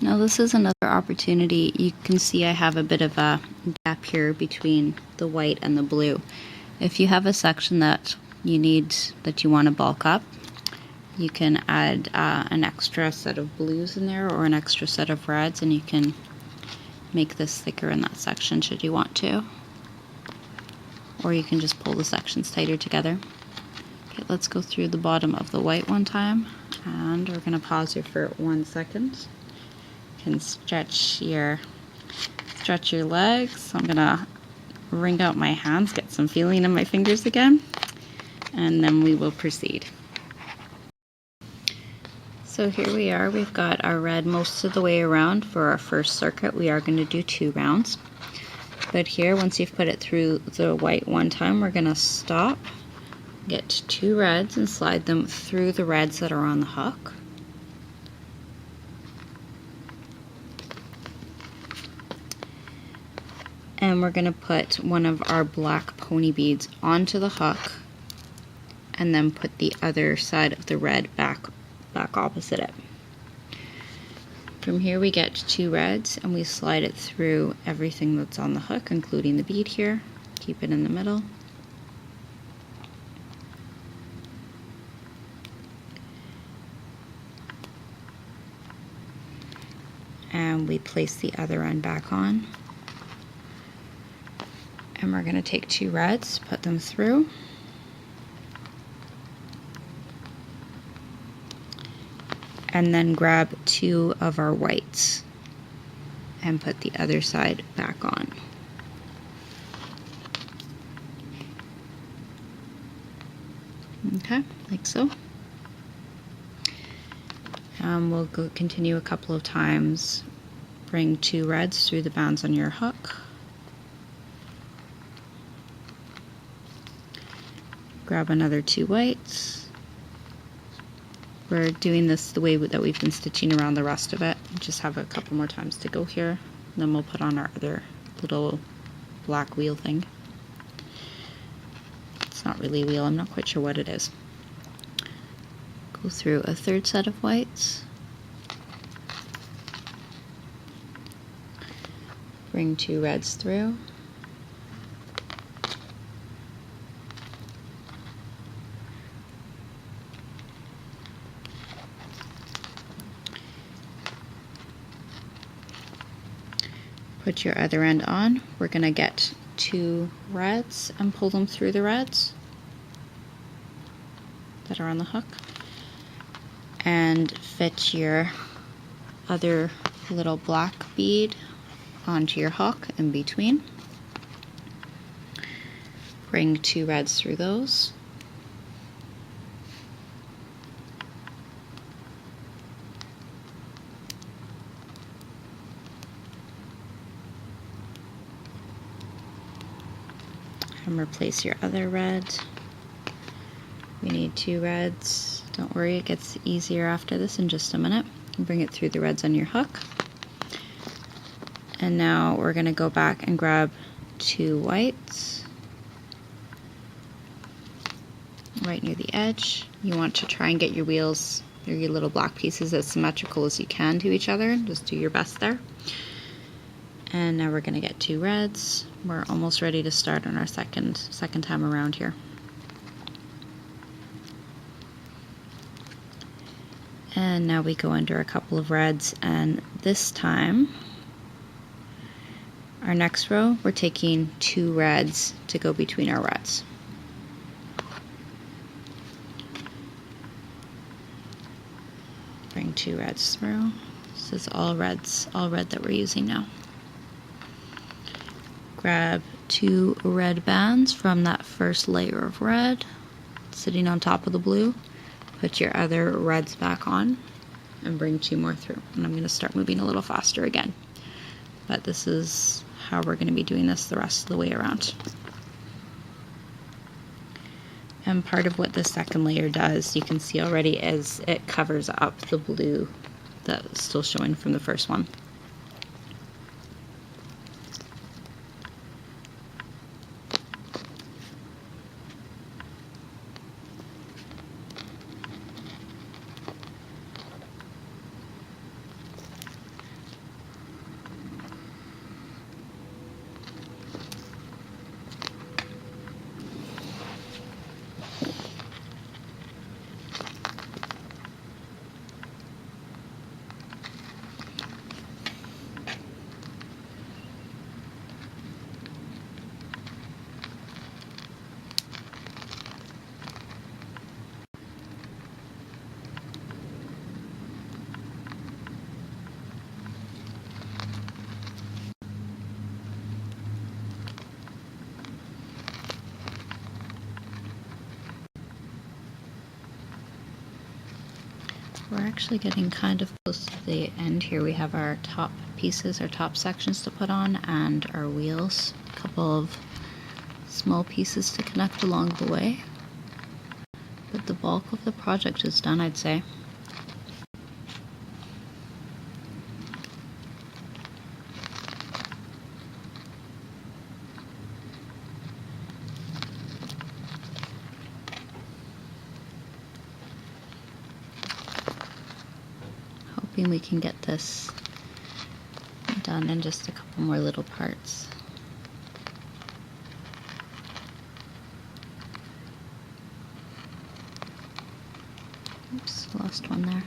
Now this is another opportunity. You can see I have a bit of a gap here between the white and the blue. If you have a section that you want to bulk up, you can add an extra set of blues in there or an extra set of reds, and you can make this thicker in that section should you want to. Or you can just pull the sections tighter together. Okay, let's go through the bottom of the white one time, and we're going to pause here for 1 second. You can stretch your legs. So I'm gonna wring out my hands, get some feeling in my fingers again, and then we will proceed. So here we are, we've got our red most of the way around. For our first circuit, we are going to do 2 rounds. But here, once you've put it through the white one time, we're going to stop, get 2 reds and slide them through the reds that are on the hook. And we're going to put one of our black pony beads onto the hook and then put the other side of the red back opposite it. From here we get 2 reds and we slide it through everything that's on the hook, including the bead here. Keep it in the middle. And we place the other end back on. And we're going to take 2 reds, put them through. And then grab 2 of our whites and put the other side back on. Okay, like so. We'll continue a couple of times. Bring 2 reds through the bands on your hook. Grab another 2 whites. We're doing this the way that we've been stitching around the rest of it. Just have a couple more times to go here. Then we'll put on our other little black wheel thing. It's not really a wheel, I'm not quite sure what it is. Go through a 3rd set of whites. Bring 2 reds through. Put your other end on. We're going to get 2 reds and pull them through the reds that are on the hook. And fit your other little black bead onto your hook in between. Bring 2 reds through those. And replace your other red. We need 2 reds. Don't worry, it gets easier after this in just a minute. Bring it through the reds on your hook. And now we're going to go back and grab 2 whites right near the edge. You want to try and get your wheels or your little black pieces as symmetrical as you can to each other. Just do your best there. And now we're going to get 2 reds. We're almost ready to start on our second time around here. And now we go under a couple of reds, and this time, our next row, we're taking 2 reds to go between our reds. Bring 2 reds through. This is all red that we're using now. Grab 2 red bands from that first layer of red sitting on top of the blue. Put your other reds back on and bring 2 more through. And I'm going to start moving a little faster again. But this is how we're going to be doing this the rest of the way around. And part of what the second layer does, you can see already, is it covers up the blue that's still showing from the first one. We're actually getting kind of close to the end here. We have our top pieces, our top sections to put on, and our wheels. A couple of small pieces to connect along the way. But the bulk of the project is done, I'd say. Hoping we can get this done in just a couple more little parts. Oops, lost one there.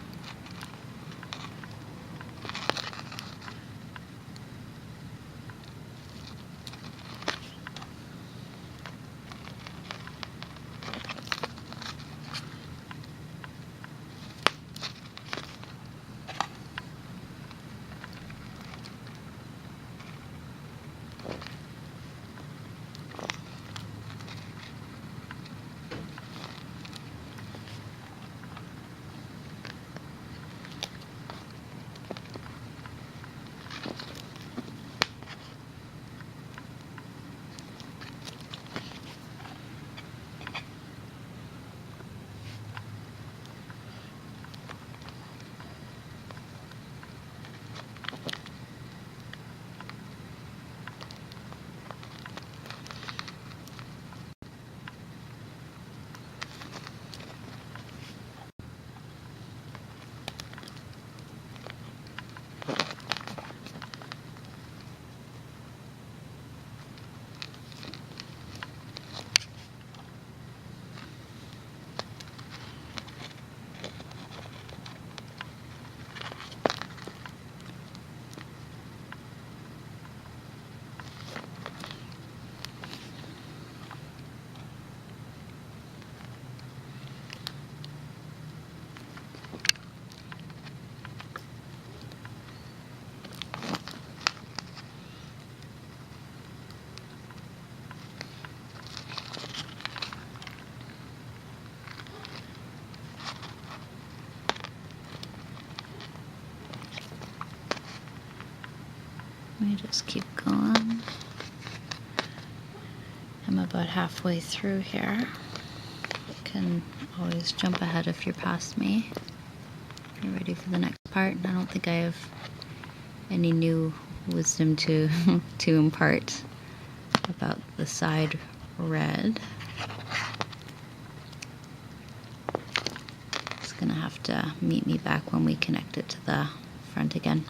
You just keep going. I'm about halfway through here. You can always jump ahead if you're past me. You're ready for the next part. I don't think I have any new wisdom to to impart about the side red. It's gonna have to meet me back when we connect it to the front again.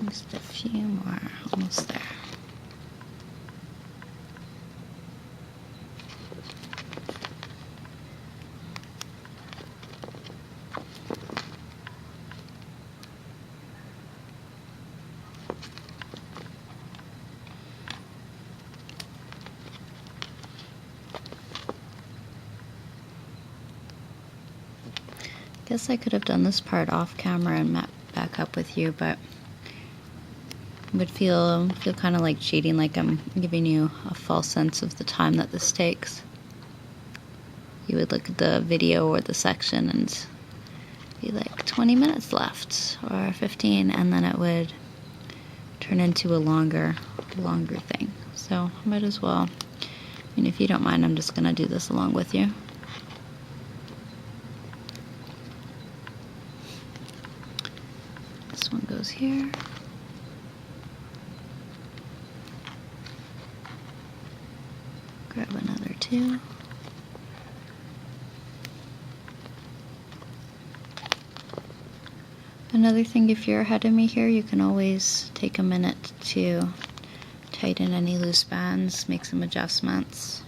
Just a few more, almost there. Guess I could have done this part off camera and met back up with you, but it would feel kind of like cheating, like I'm giving you a false sense of the time that this takes. You would look at the video or the section and be like 20 minutes left or 15, and then it would turn into a longer thing. So I might as well, I mean, if you don't mind, I'm just gonna do this along with you. This one goes here. Grab another two. Another thing, if you're ahead of me here, you can always take a minute to tighten any loose bands, make some adjustments,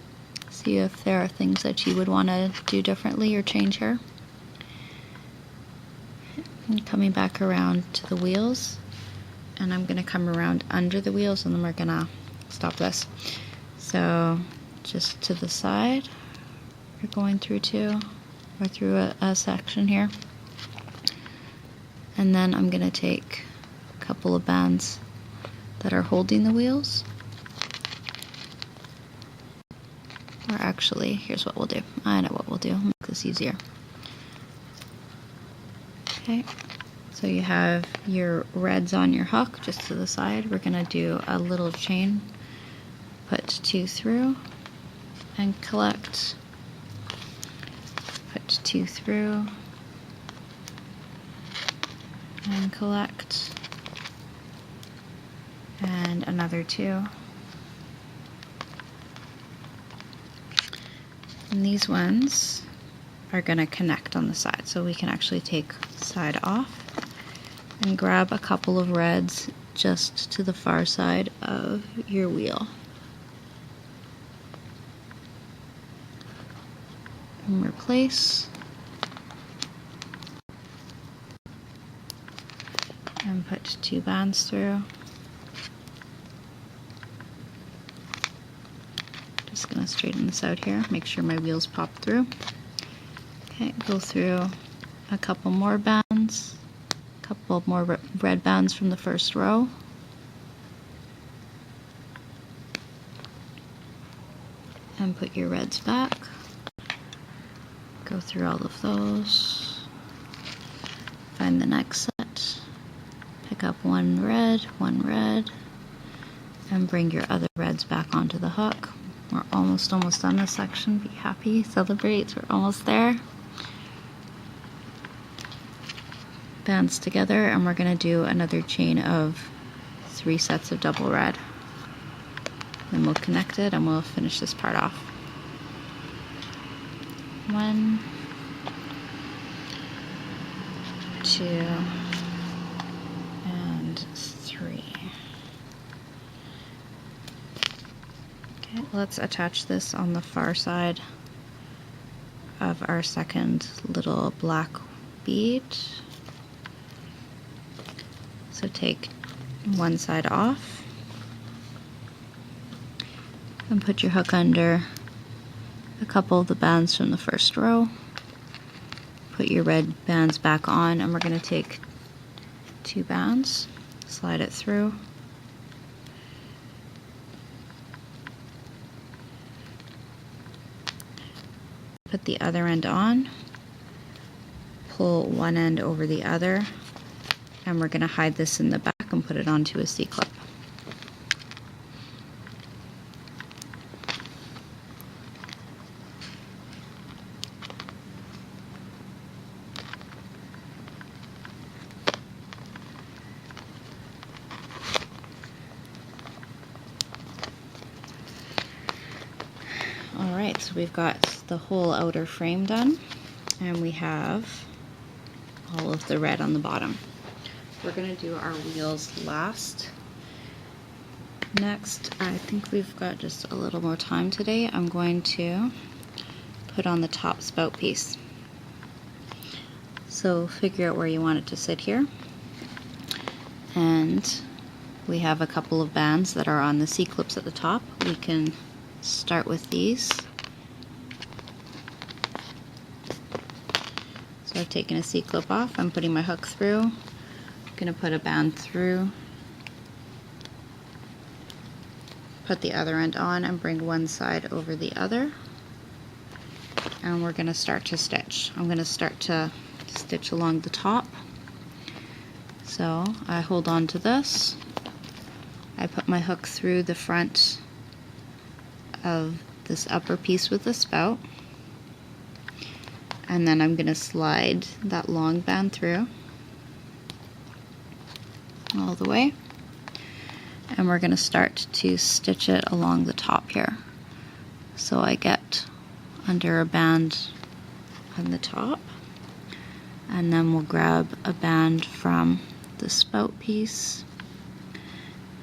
see if there are things that you would want to do differently or change here. And coming back around to the wheels, and I'm going to come around under the wheels, and then we're going to stop this. So just to the side, you're going through two, or through a section here. And then I'm going to take a couple of bands that are holding the wheels. Or actually, here's what we'll do. I know what we'll do. Make this easier. Okay, so you have your reds on your hook just to the side. We're going to do a little chain, put two through, and collect. Put two through, and collect, and another two. And these ones are going to connect on the side, so we can actually take side off and grab a couple of reds just to the far side of your wheel. And replace. And put two bands through. Just going to straighten this out here, make sure my wheels pop through. Okay, go through a couple more bands, a couple more red bands from the first row. And put your reds back. Go through all of those. Find the next set. pick up one red, and bring your other reds back onto the hook. We're almost done this section. Be happy, celebrate, we're almost there. Bands together, and we're going to do another chain of 3 sets of double red. Then we'll connect it and we'll finish this part off. 1, 2, and 3. Okay, let's attach this on the far side of our second little black bead. So take one side off and put your hook under a couple of the bands from the first row. Put your red bands back on, and we're going to take 2 bands, slide it through. Put the other end on, pull one end over the other, and we're going to hide this in the back and put it onto a C-clip. Alright, so we've got the whole outer frame done, and we have all of the red on the bottom. We're going to do our wheels last. Next, I think we've got just a little more time today. I'm going to put on the top spout piece. So figure out where you want it to sit here. And we have a couple of bands that are on the C-clips at the top. We can start with these. So I've taken a C-clip off. I'm putting my hook through. Going to put a band through, put the other end on, and bring one side over the other, and we're going to start to stitch. I'm going to start to stitch along the top. So I hold on to this, I put my hook through the front of this upper piece with the spout, and then I'm going to slide that long band through all the way, and we're going to start to stitch it along the top here. So I get under a band on the top, and then we'll grab a band from the spout piece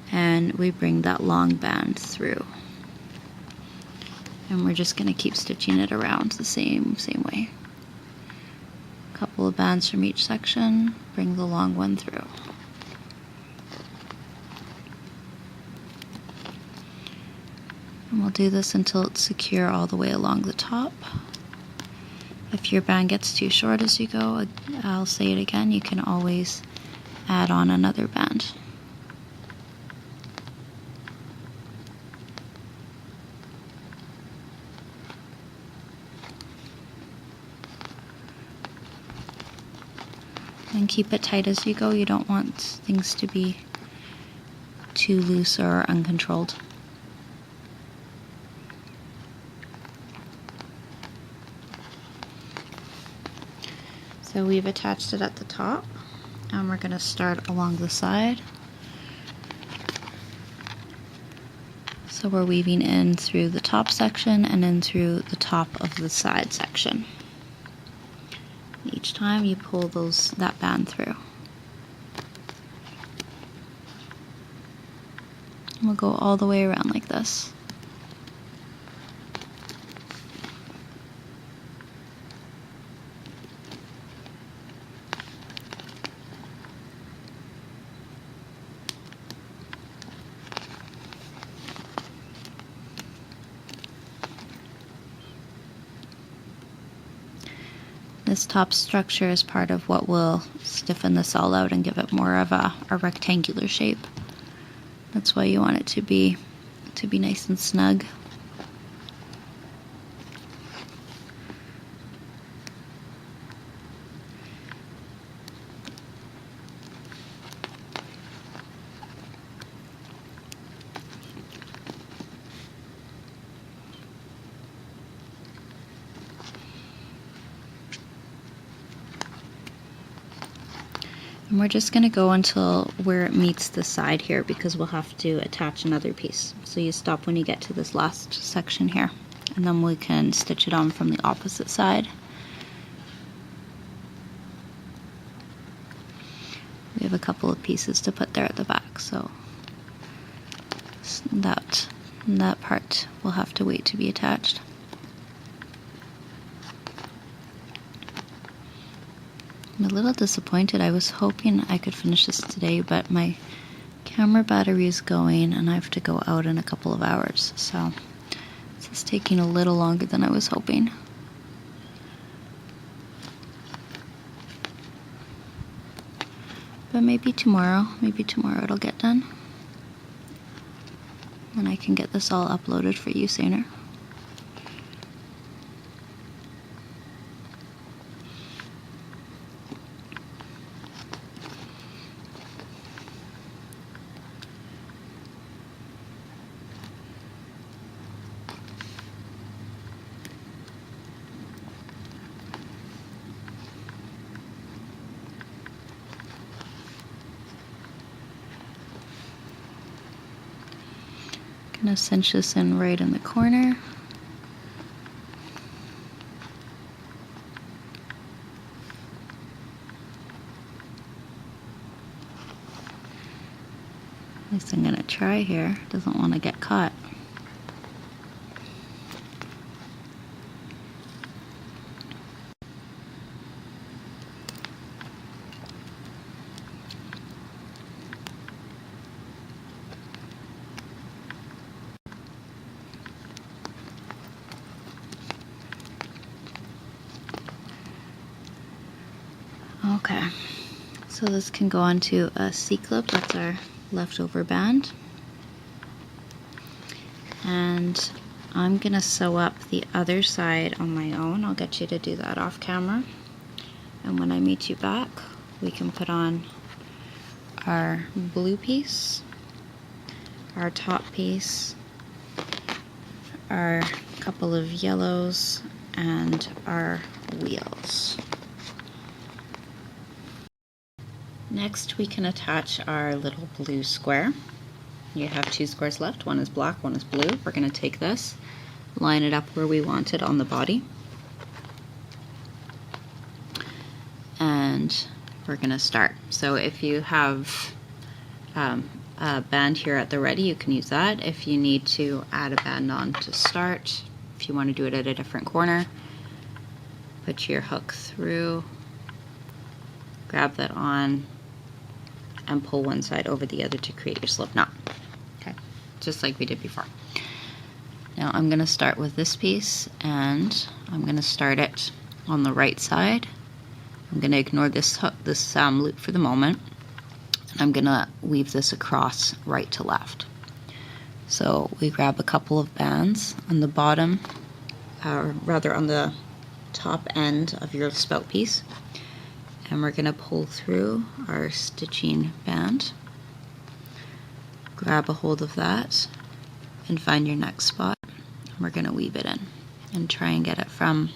and we bring that long band through, and we're just going to keep stitching it around the same way. A couple of bands from each section, bring the long one through. And we'll do this until it's secure all the way along the top. If your band gets too short as you go, I'll say it again, you can always add on another band. And keep it tight as you go. You don't want things to be too loose or uncontrolled. So we've attached it at the top, and we're going to start along the side. So we're weaving in through the top section and in through the top of the side section. Each time you pull that band through. And we'll go all the way around like this. This top structure is part of what will stiffen this all out and give it more of a rectangular shape. That's why you want it to be nice and snug. And we're just going to go until where it meets the side here, because we'll have to attach another piece. So you stop when you get to this last section here, and then we can stitch it on from the opposite side. We have a couple of pieces to put there at the back, so that part will have to wait to be attached. I'm a little disappointed. I was hoping I could finish this today, but my camera battery is going and I have to go out in a couple of hours, so this is taking a little longer than I was hoping. But maybe tomorrow it'll get done. And I can get this all uploaded for you sooner. Gonna cinch this in right in the corner. At least I'm gonna try here. Doesn't want to get caught. Okay, so this can go onto a C-clip. That's our leftover band. And I'm gonna sew up the other side on my own. I'll get you to do that off camera. And when I meet you back, we can put on our blue piece, our top piece, our couple of yellows, and our wheels. Next, we can attach our little blue square. You have two squares left. One is black, one is blue. We're going to take this, line it up where we want it on the body, and we're going to start. So if you have a band here at the ready, you can use that. If you need to add a band on to start, if you want to do it at a different corner, put your hook through, grab that on, and pull one side over the other to create your slip knot. Okay, just like we did before. Now I'm going to start with this piece, and I'm going to start it on the right side. I'm going to ignore this hook, this loop for the moment, and I'm going to weave this across right to left. So we grab a couple of bands on the bottom, or rather on the top end of your spout piece, and we're going to pull through our stitching band, grab a hold of that, and find your next spot, and we're going to weave it in and try and get it from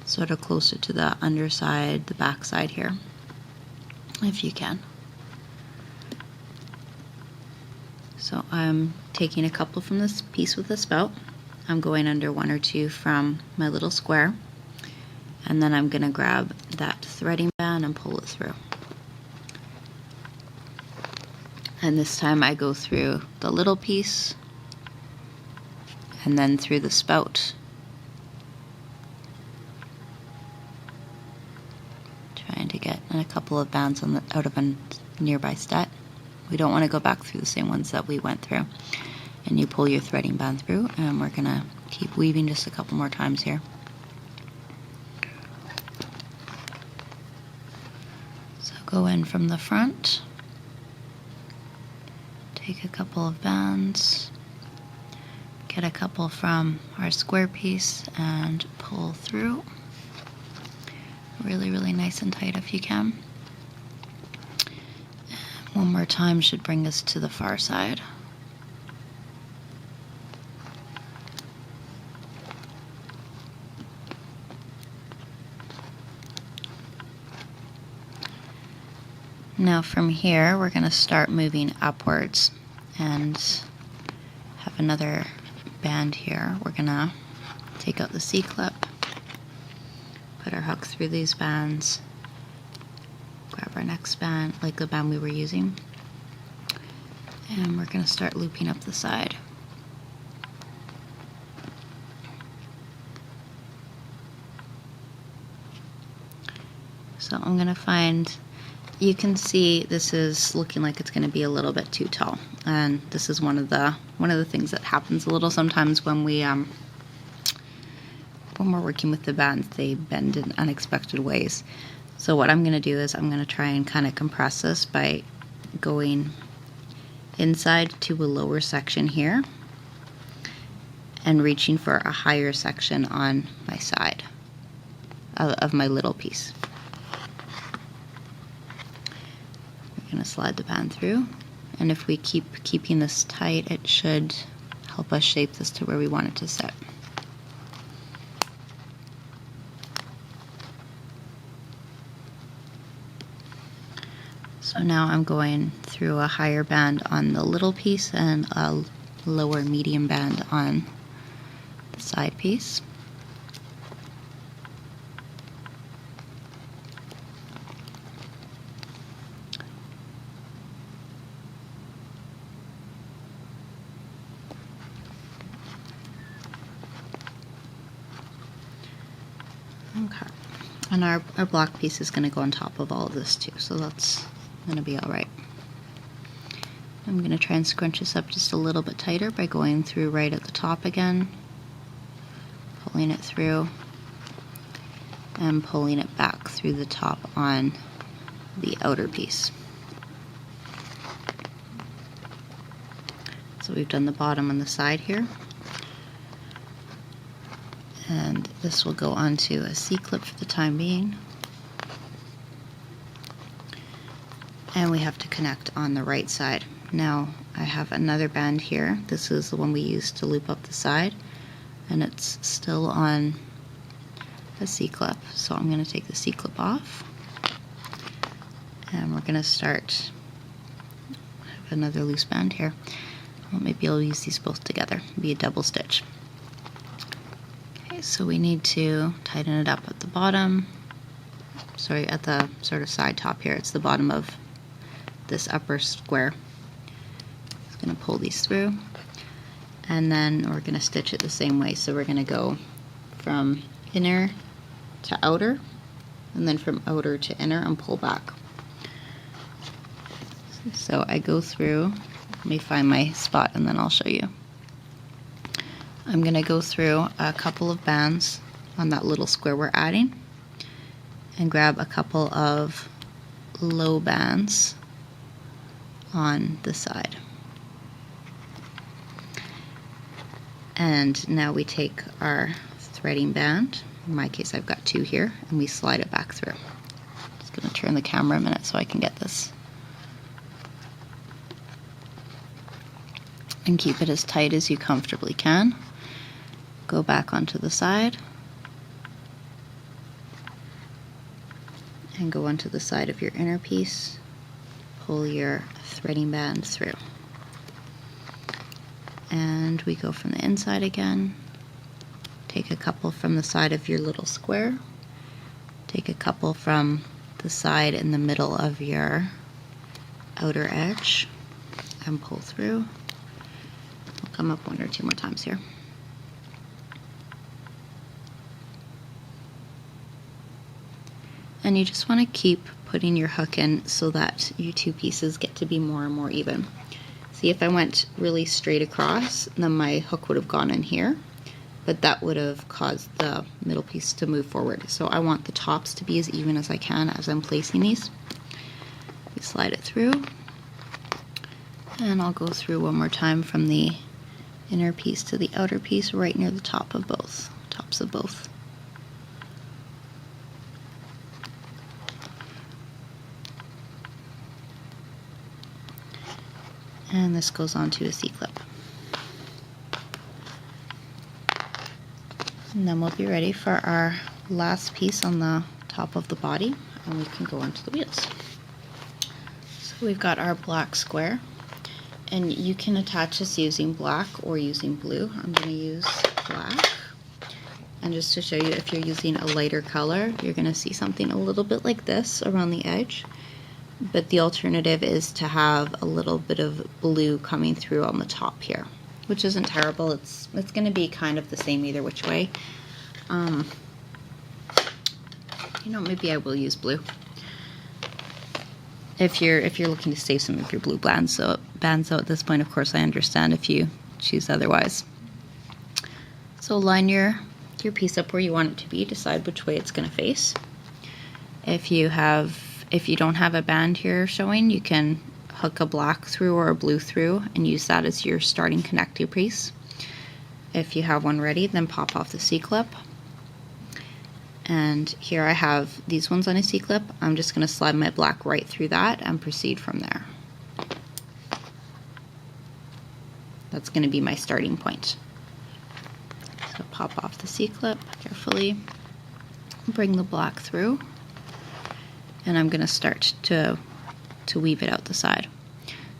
sort of closer to the underside, the back side here, if you can. So I'm taking a couple from this piece with the spout. I'm going under one or two from my little square, and then I'm going to grab that threading band and pull it through. And this time I go through the little piece and then through the spout, trying to get a couple of bands on out of a nearby set. We don't want to go back through the same ones that we went through. And you pull your threading band through, and we're going to keep weaving just a couple more times here. So go in from the front, take a couple of bands, get a couple from our square piece and pull through. Really, really nice and tight if you can. And one more time should bring us to the far side. Now from here, we're going to start moving upwards and have another band here. We're going to take out the C-clip, put our hook through these bands, grab our next band, like the band we were using, and we're going to start looping up the side. So I'm going to find, you can see this is looking like it's going to be a little bit too tall, and this is one of the things that happens a little sometimes when we're working with the bands. They bend in unexpected ways. So what I'm going to do is I'm going to try and kind of compress this by going inside to a lower section here and reaching for a higher section on my side of my little piece. We're going to slide the band through, and if we keep keeping this tight, it should help us shape this to where we want it to sit. So now I'm going through a higher band on the little piece and a lower medium band on the side piece. Okay, and our block piece is going to go on top of all of this too, so that's going to be alright. I'm going to try and scrunch this up just a little bit tighter by going through right at the top again, pulling it through, and pulling it back through the top on the outer piece. So we've done the bottom and the side here. And this will go onto a C-clip for the time being. And we have to connect on the right side. Now I have another band here. This is the one we used to loop up the side, and it's still on a C-clip. So I'm going to take the C-clip off, and we're going to start another loose band here. Well, maybe I'll use these both together, be a double stitch. So we need to tighten it up at the bottom, sorry, at the sort of side top here. It's the bottom of this upper square. Just going to pull these through, and then we're going to stitch it the same way. So we're going to go from inner to outer, and then from outer to inner and pull back. So I go through, let me find my spot and then I'll show you. I'm going to go through a couple of bands on that little square we're adding and grab a couple of low bands on the side. And now we take our threading band, in my case I've got 2 here, and we slide it back through. Just going to turn the camera a minute so I can get this. And keep it as tight as you comfortably can. Go back onto the side and go onto the side of your inner piece. Pull your threading band through. And we go from the inside again. Take a couple from the side of your little square. Take a couple from the side in the middle of your outer edge and pull through. I'll come up 1 or 2 more times here. And you just want to keep putting your hook in so that your 2 pieces get to be more and more even. See, if I went really straight across, then my hook would have gone in here, but that would have caused the middle piece to move forward. So I want the tops to be as even as I can as I'm placing these. We slide it through, and I'll go through one more time from the inner piece to the outer piece right near the top of both, tops of both. And this goes onto a C-clip. And then we'll be ready for our last piece on the top of the body, and we can go onto the wheels. So we've got our black square, and you can attach this using black or using blue. I'm going to use black. And just to show you, if you're using a lighter color, you're going to see something a little bit like this around the edge. But the alternative is to have a little bit of blue coming through on the top here, which isn't terrible. It's going to be kind of the same either which way. You know, maybe I will use blue. If you're looking to save some of your blue bands, so at this point, of course, I understand if you choose otherwise. So line your piece up where you want it to be. Decide which way it's going to face. If you don't have a band here showing, you can hook a black through or a blue through and use that as your starting connecting piece. If you have one ready, then pop off the C-clip. And here I have these ones on a C-clip. I'm just going to slide my black right through that and proceed from there. That's going to be my starting point. So pop off the C-clip carefully, bring the black through, and I'm going to start to weave it out the side.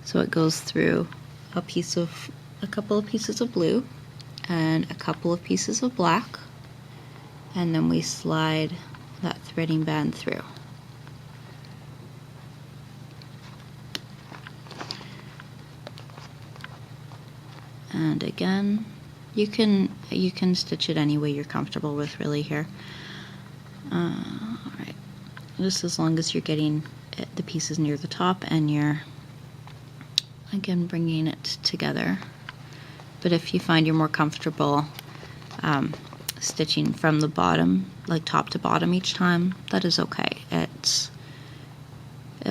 So it goes through a couple of pieces of blue and a couple of pieces of black, and then we slide that threading band through. And again, you can stitch it any way you're comfortable with, really, here. Alright, just as long as you're getting the pieces near the top and you're, again, bringing it together. But if you find you're more comfortable stitching from the bottom, like top to bottom each time, that is okay. It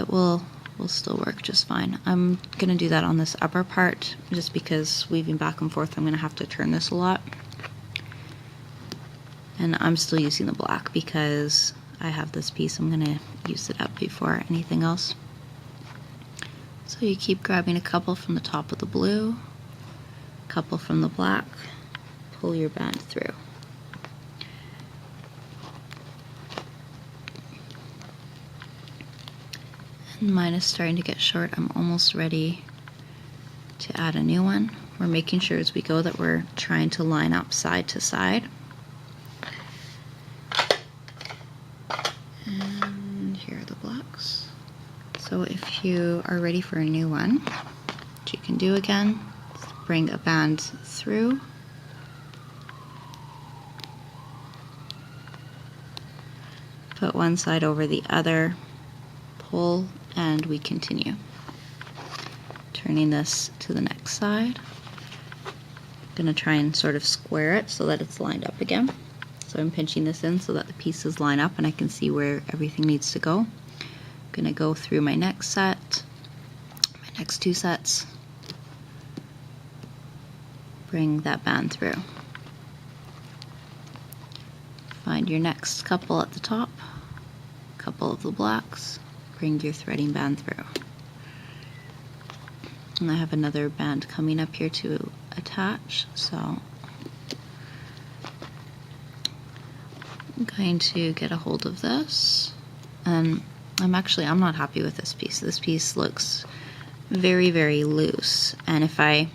will still work just fine. I'm going to do that on this upper part just because weaving back and forth I'm going to have to turn this a lot. And I'm still using the black because I have this piece. I'm going to use it up before anything else. So you keep grabbing a couple from the top of the blue, a couple from the black, pull your band through. Mine is starting to get short. I'm almost ready to add a new one. We're making sure as we go that we're trying to line up side to side. And here are the blocks. So if you are ready for a new one, what you can do again is bring a band through, put one side over the other, pull, and we continue. Turning this to the next side. I'm going to try and sort of square it so that it's lined up again. So I'm pinching this in so that the pieces line up and I can see where everything needs to go. I'm going to go through my next set, my next two sets, bring that band through. Find your next couple at the top, couple of the blacks, bring your threading band through. And I have another band coming up here to attach, so I'm going to get a hold of this, and I'm not happy with this piece. This piece looks very, very loose, and if I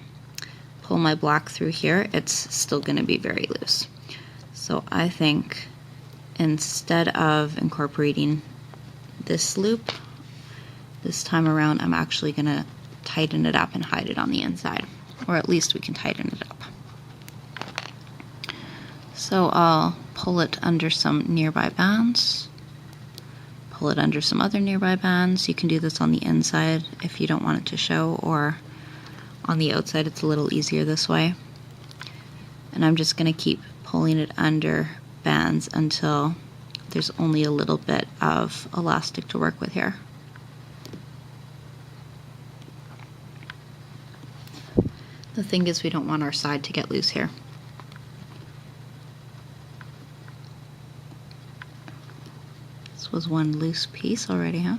pull my black through here, it's still going to be very loose. So I think instead of incorporating this loop this time around, I'm actually going to tighten it up and hide it on the inside, or at least we can tighten it up. So I'll pull it under some nearby bands, pull it under some other nearby bands. You can do this on the inside if you don't want it to show, or on the outside. It's a little easier this way. And I'm just going to keep pulling it under bands until there's only a little bit of elastic to work with here. The thing is, we don't want our side to get loose here. This was one loose piece already, huh?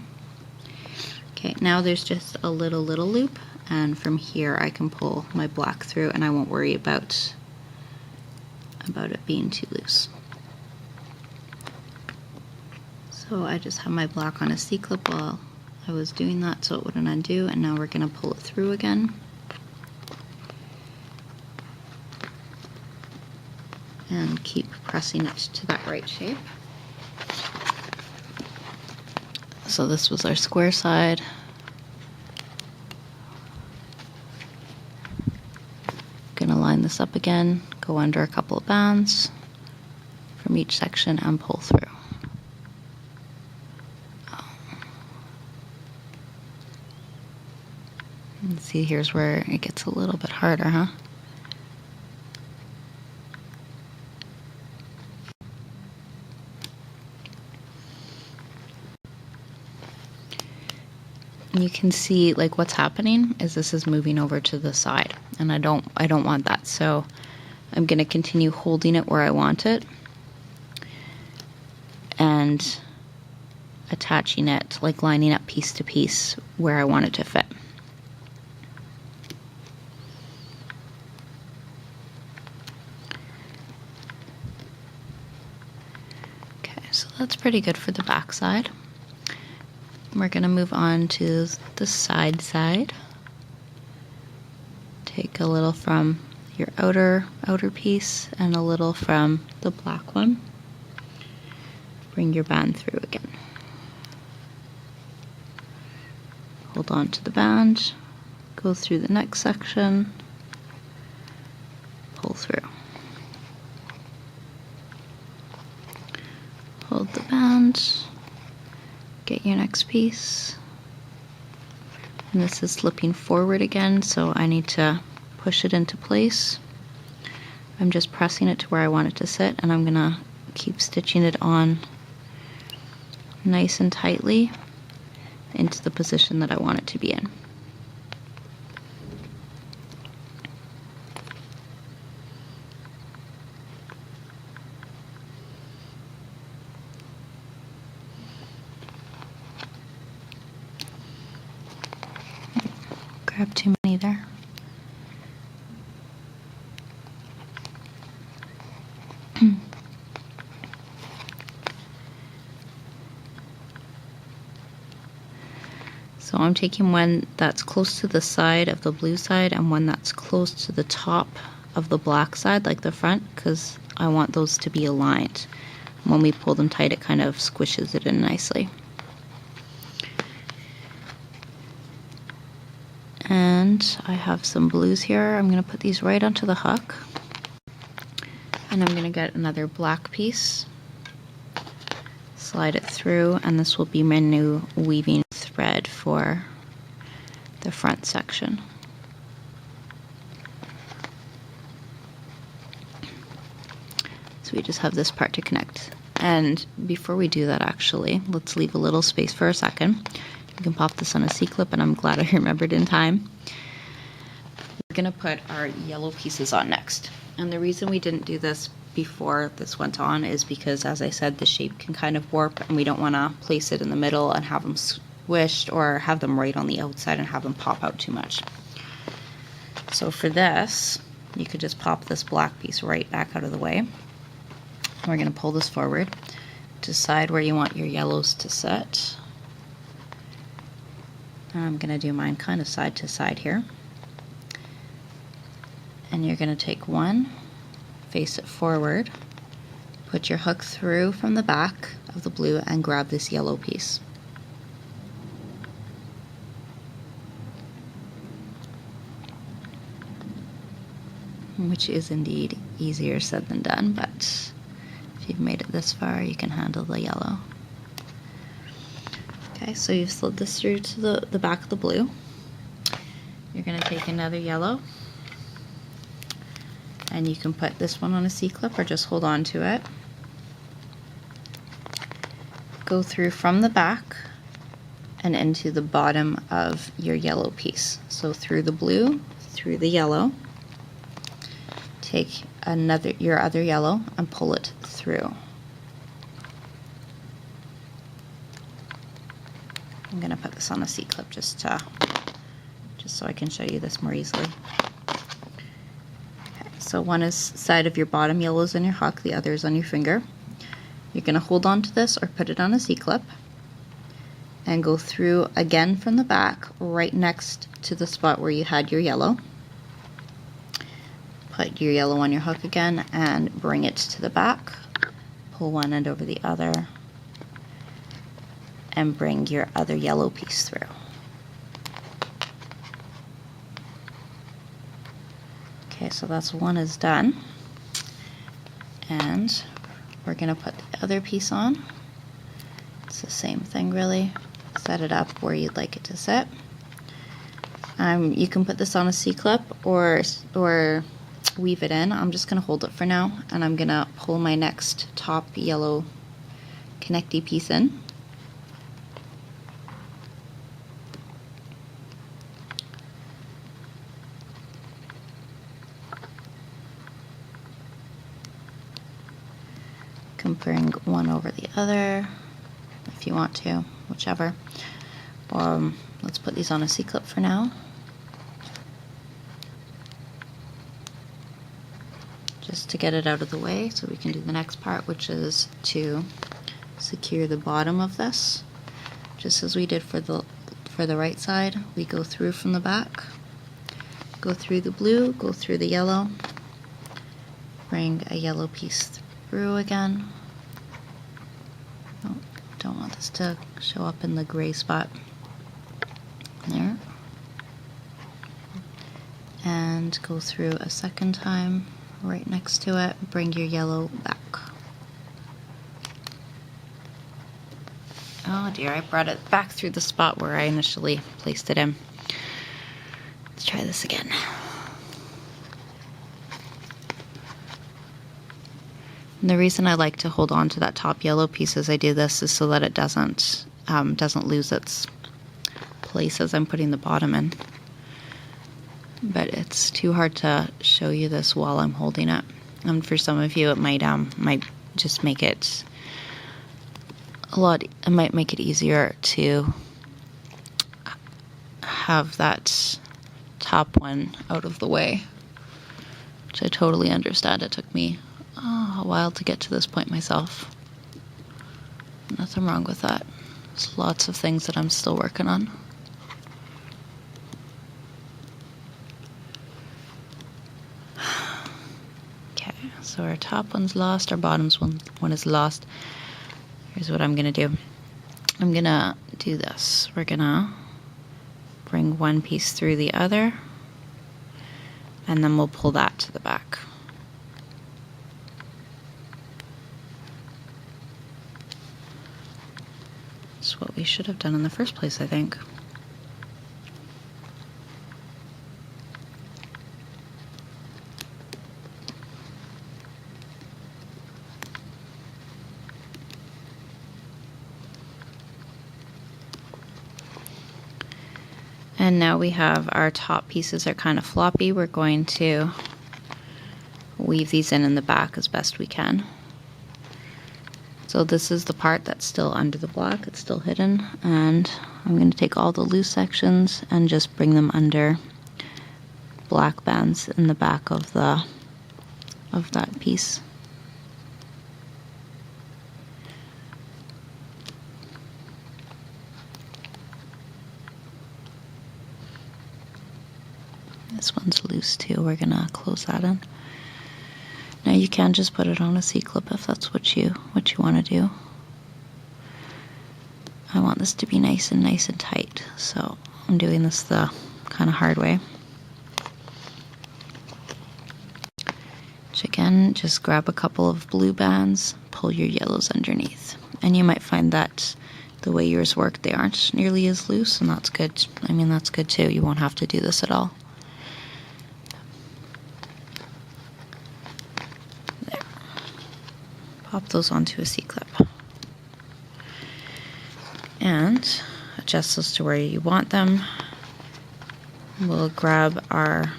Okay, now there's just a little loop, and from here I can pull my black through and I won't worry about it being too loose. So I just have my black on a C-clip while I was doing that so it wouldn't undo, and now we're going to pull it through again. And keep pressing it to that right shape. So this was our square side. Gonna line this up again, go under a couple of bands from each section and pull through. And see, here's where it gets a little bit harder, huh? And you can see like what's happening is this is moving over to the side, and I don't want that. So I'm going to continue holding it where I want it and attaching it, like lining up piece to piece where I want it to fit. Okay, so that's pretty good for the back side. We're going to move on to the side. Take a little from your outer piece and a little from the black one. Bring your band through again. Hold on to the band, go through the next section, pull through. Hold the band, get your next piece. And this is slipping forward again, so I need to push it into place. I'm just pressing it to where I want it to sit, and I'm gonna keep stitching it on nice and tightly into the position that I want it to be in. Grab too many there. So I'm taking one that's close to the side of the blue side and one that's close to the top of the black side, like the front, because I want those to be aligned. When we pull them tight, it kind of squishes it in nicely. And I have some blues here. I'm going to put these right onto the hook. And I'm going to get another black piece, slide it through, and this will be my new weaving thread for the front section. So we just have this part to connect. And before we do that, actually, let's leave a little space for a second. You can pop this on a C-clip, and I'm glad I remembered in time. We're going to put our yellow pieces on next. And the reason we didn't do this before this went on is because, as I said, the shape can kind of warp, and we don't want to place it in the middle and have them squished or have them right on the outside and have them pop out too much. So for this, you could just pop this black piece right back out of the way. We're going to pull this forward, decide where you want your yellows to sit. And I'm going to do mine kind of side to side here. And you're going to take one, face it forward, put your hook through from the back of the blue and grab this yellow piece. Which is indeed easier said than done, but if you've made it this far, you can handle the yellow. Okay, so you've slid this through to the back of the blue. You're going to take another yellow, and you can put this one on a C-clip or just hold on to it. Go through from the back and into the bottom of your yellow piece. So through the blue, through the yellow, take your other yellow and pull it through. I'm going to put this on a C-clip just so I can show you this more easily. Okay, so one is side of your bottom yellow is on your hook, the other is on your finger. You're going to hold on to this or put it on a C-clip, and go through again from the back right next to the spot where you had your yellow. Put your yellow on your hook again and bring it to the back. Pull one end over the other and bring your other yellow piece through. Okay, so that's one is done. And we're gonna put the other piece on. It's the same thing really. Set it up where you'd like it to sit. You can put this on a C-clip or weave it in. I'm just gonna hold it for now, and I'm gonna pull my next top yellow connecty piece in. Can bring one over the other if you want to, whichever. Let's put these on a C-clip for now. Just to get it out of the way so we can do the next part, which is to secure the bottom of this. Just as we did for the right side, we go through from the back, go through the blue, go through the yellow, bring a yellow piece through again. Oh, don't want this to show up in the gray spot. There. And go through a second time right next to it. Bring your yellow back. Oh dear, I brought it back through the spot where I initially placed it in. Let's try this again. And the reason I like to hold on to that top yellow piece as I do this is so that it doesn't lose its place as I'm putting the bottom in. But it's too hard to show you this while I'm holding it. And for some of you, it might just make it it might make it easier to have that top one out of the way, which I totally understand. It took me a while to get to this point myself. Nothing wrong with that. There's lots of things that I'm still working on. Okay, so our top one's lost, our bottom's one is lost. Here's what I'm gonna do. I'm gonna do this. We're gonna bring one piece through the other, and then we'll pull that to the back. That's what we should have done in the first place, I think. And now we have our top pieces are kind of floppy. We're going to weave these in the back as best we can. So this is the part that's still under the block, it's still hidden, and I'm going to take all the loose sections and just bring them under black bands in the back of that piece. This one's loose too, we're going to close that in. Now you can just put it on a C-clip if that's what you want to do. I want this to be nice and tight, so I'm doing this the kind of hard way. Which again, just grab a couple of blue bands, pull your yellows underneath. And you might find that the way yours work, they aren't nearly as loose, and that's good. I mean, that's good too. You won't have to do this at all. Pop those onto a C-clip and adjust those to where you want them. We'll grab our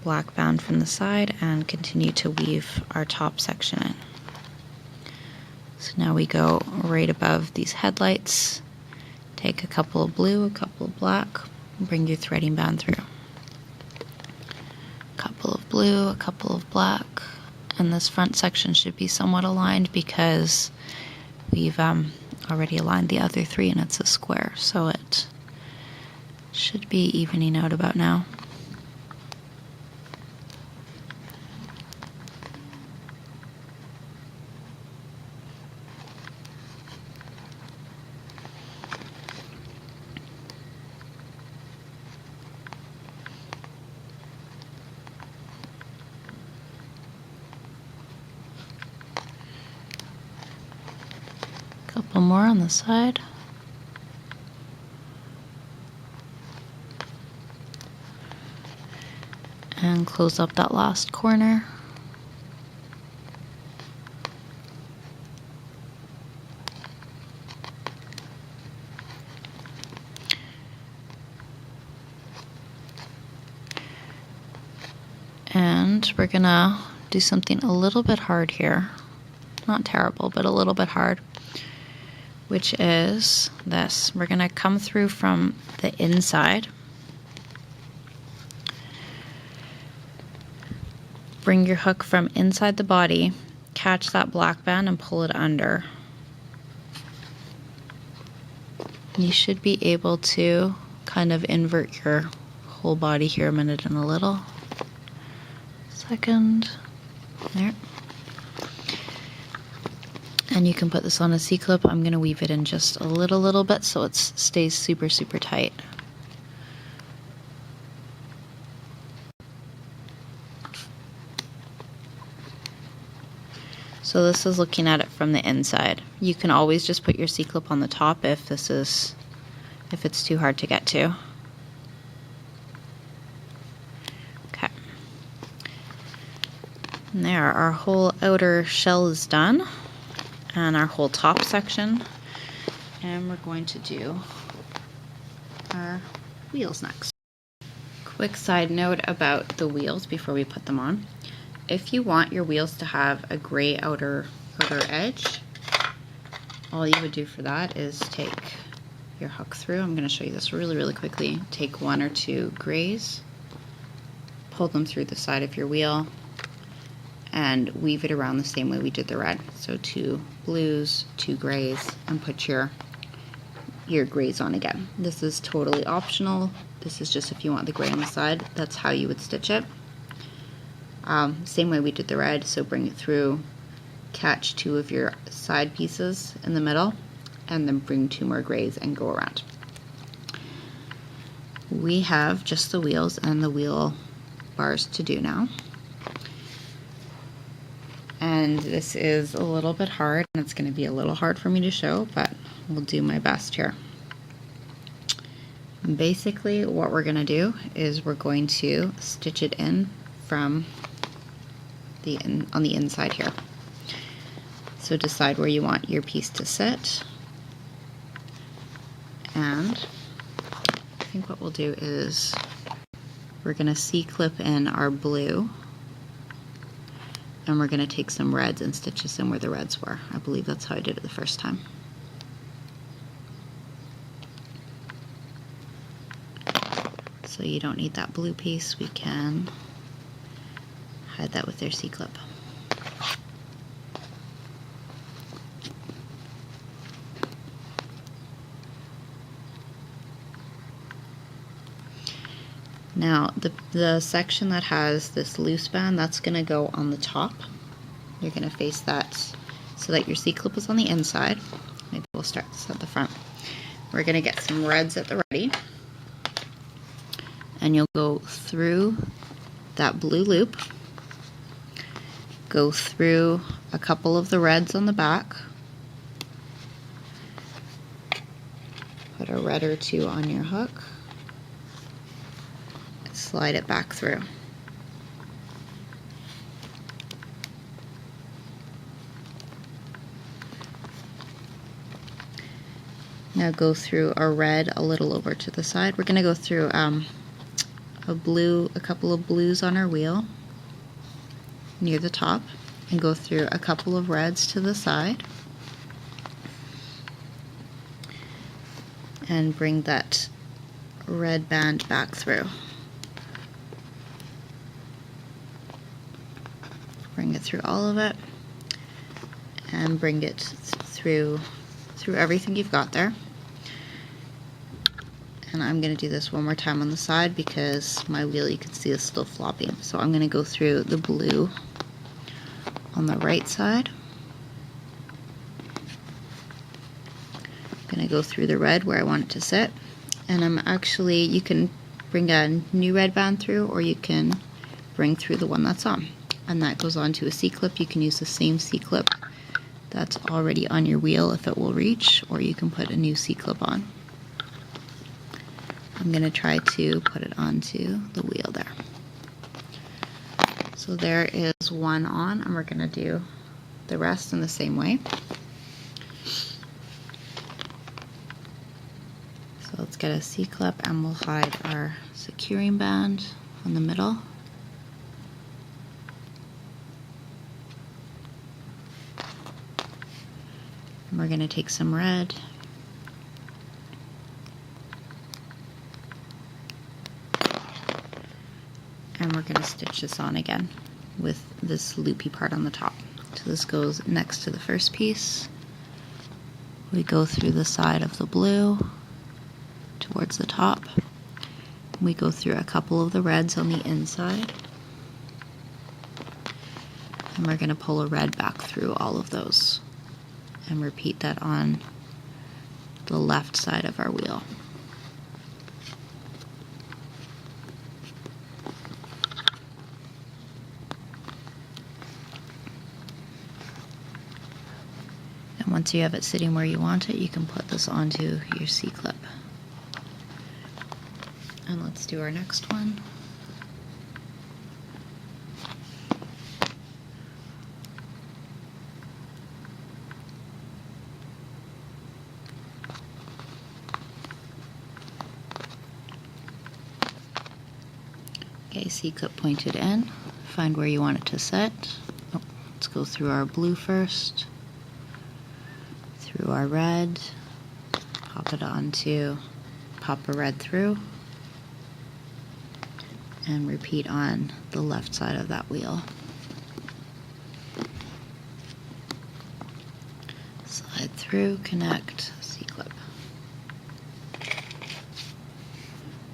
black band from the side and continue to weave our top section in. So now we go right above these headlights, take a couple of blue, a couple of black, and bring your threading band through. A couple of blue, a couple of black. And this front section should be somewhat aligned because we've already aligned the other 3 and it's a square, so it should be evening out about now. Couple more on the side. And close up that last corner. And we're gonna do something a little bit hard here. Not terrible, but a little bit hard, which is this. We're gonna come through from the inside, bring your hook from inside the body, catch that black band and pull it under. You should be able to kind of invert your whole body here a minute and a little. Second, there. And you can put this on a C-clip. I'm gonna weave it in just a little bit so it stays super tight. So this is looking at it from the inside. You can always just put your C-clip on the top if it's too hard to get to. Okay. And there, our whole outer shell is done, and our whole top section. And we're going to do our wheels next. Quick side note about the wheels before we put them on. If you want your wheels to have a gray outer edge, all you would do for that is take your hook through. I'm going to show you this really quickly. Take 1 or 2 grays, pull them through the side of your wheel, and weave it around the same way we did the red. So 2 blues, 2 grays, and put your grays on again. This is totally optional. This is just if you want the gray on the side, that's how you would stitch it. Same way we did the red, so bring it through, catch 2 of your side pieces in the middle, and then bring 2 more grays and go around. We have just the wheels and the wheel bars to do now. And this is a little bit hard, and it's going to be a little hard for me to show, but we'll do my best here. Basically, what we're going to do is we're going to stitch it in from on the inside here. So decide where you want your piece to sit, and I think what we'll do is we're going to C-clip in our blue, and we're going to take some reds and stitch this in where the reds were. I believe that's how I did it the first time. So you don't need that blue piece. We can hide that with their C-clip. Now the section that has this loose band, that's going to go on the top. You're going to face that so that your C-clip is on the inside. Maybe we'll start this at the front. We're going to get some reds at the ready, and you'll go through that blue loop, go through a couple of the reds on the back, put a red or 2 on your hook, slide it back through. Now go through a red a little over to the side. We're going to go through a couple of blues on our wheel near the top, and go through a couple of reds to the side, and bring that red band back through. Bring it through all of it, and bring it through through everything you've got there. And I'm going to do this one more time on the side because my wheel, you can see, is still flopping. So I'm going to go through the blue on the right side. I'm going to go through the red where I want it to sit. And I'm actually, you can bring a new red band through, or you can bring through the one that's on. And that goes onto a C-clip. You can use the same C-clip that's already on your wheel if it will reach, or you can put a new C-clip on. I'm going to try to put it onto the wheel there. So there is one on, and we're going to do the rest in the same way. So let's get a C-clip, and we'll hide our securing band on the middle. And we're going to take some red. And we're going to stitch this on again with this loopy part on the top. So this goes next to the first piece. We go through the side of the blue towards the top. We go through a couple of the reds on the inside. And we're going to pull a red back through all of those. And repeat that on the left side of our wheel. And once you have it sitting where you want it, you can put this onto your C-clip. And let's do our next one. Okay, C-clip pointed in. Find where you want it to sit. Oh, let's go through our blue first. Through our red, pop it onto, pop a red through, and repeat on the left side of that wheel. Slide through, connect, C-clip.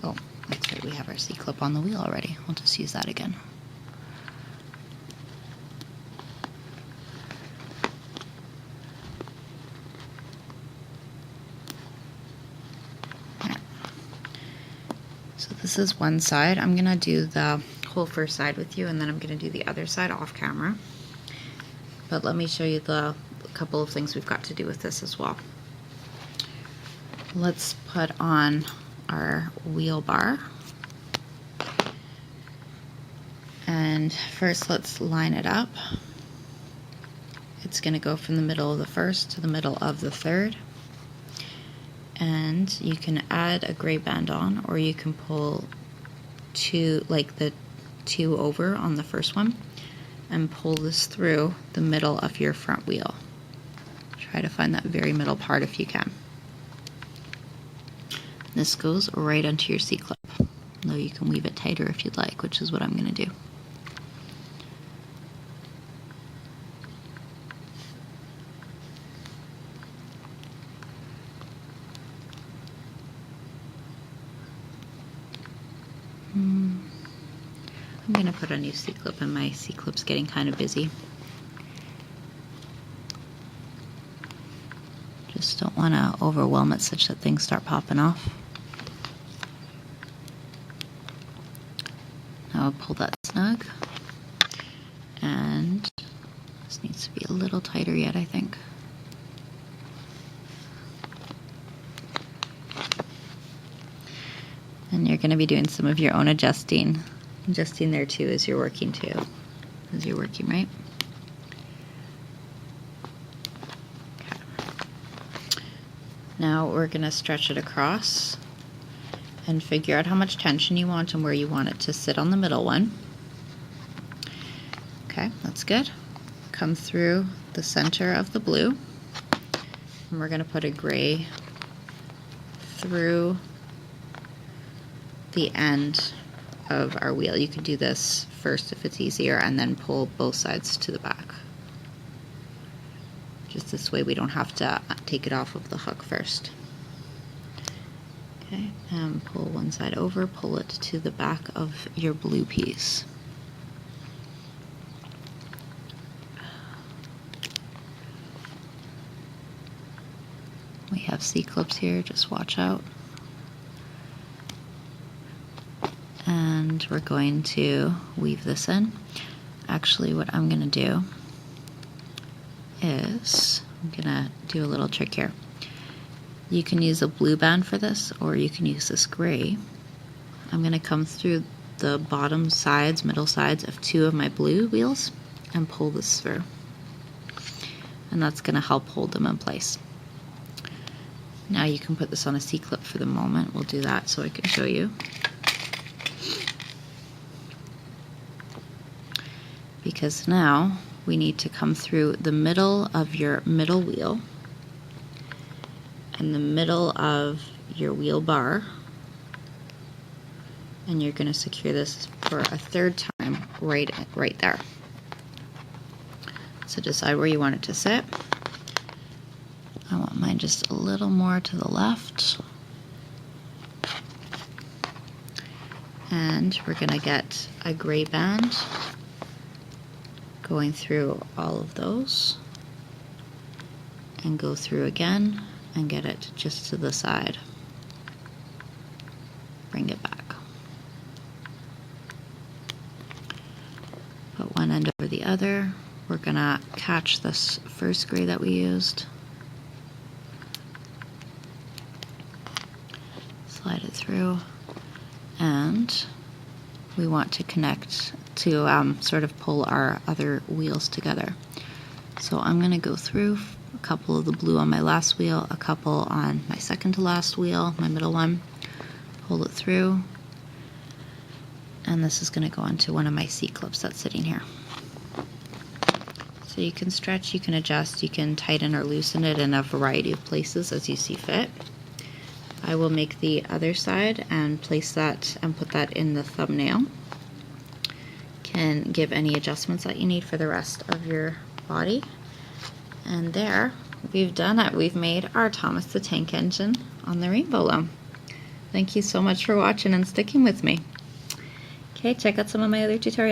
Oh, that's right, we have our C-clip on the wheel already. I'll just use that again. This is one side. I'm going to do the whole first side with you, and then I'm going to do the other side off camera. But let me show you the couple of things we've got to do with this as well. Let's put on our wheel bar. And first let's line it up. It's going to go from the middle of the first to the middle of the third. And you can add a gray band on, or you can pull two, like the two over on the first one, and pull this through the middle of your front wheel. Try to find that very middle part if you can. This goes right onto your C-clip, though you can weave it tighter if you'd like, which is what I'm going to do. I'm going to put a new C-clip, and my C-clip's getting kind of busy. Just don't want to overwhelm it such that things start popping off. Now I'll pull that snug. And this needs to be a little tighter yet, I think. And you're going to be doing some of your own adjusting there too as you're working right? Okay. Now we're going to stretch it across and figure out how much tension you want and where you want it to sit on the middle one. Okay, that's good. Come through the center of the blue, and we're going to put a gray through the end of our wheel. You can do this first if it's easier, and then pull both sides to the back. Just This way we don't have to take it off of the hook first. Okay, and pull one side over, pull it to the back of your blue piece. We have C-clips here, just watch out. And we're going to weave this in. Actually, what I'm gonna do is, I'm gonna do a little trick here. You can use a blue band for this, or you can use this gray. I'm gonna come through the bottom sides, middle sides of 2 of my blue wheels and pull this through. And that's gonna help hold them in place. Now you can put this on a C-clip for the moment. We'll do that so I can show you. Because now we need to come through the middle of your middle wheel and the middle of your wheel bar, and you're going to secure this for a 3rd time right there. So decide where you want it to sit. I want mine just a little more to the left. And we're going to get a gray band going through all of those, and go through again and get it just to the side. Bring it back. Put one end over the other. We're gonna catch this first gray that we used. Slide it through, and we want to connect to sort of pull our other wheels together. So I'm going to go through a couple of the blue on my last wheel, a couple on my second to last wheel, my middle one, pull it through, and this is going to go onto one of my C-clips that's sitting here. So you can stretch, you can adjust, you can tighten or loosen it in a variety of places as you see fit. I will make the other side and place that and put that in the thumbnail. Can give any adjustments that you need for the rest of your body. And there, we've done it. We've made our Thomas the Tank Engine on the Rainbow Loom. Thank you so much for watching and sticking with me. Okay, check out some of my other tutorials.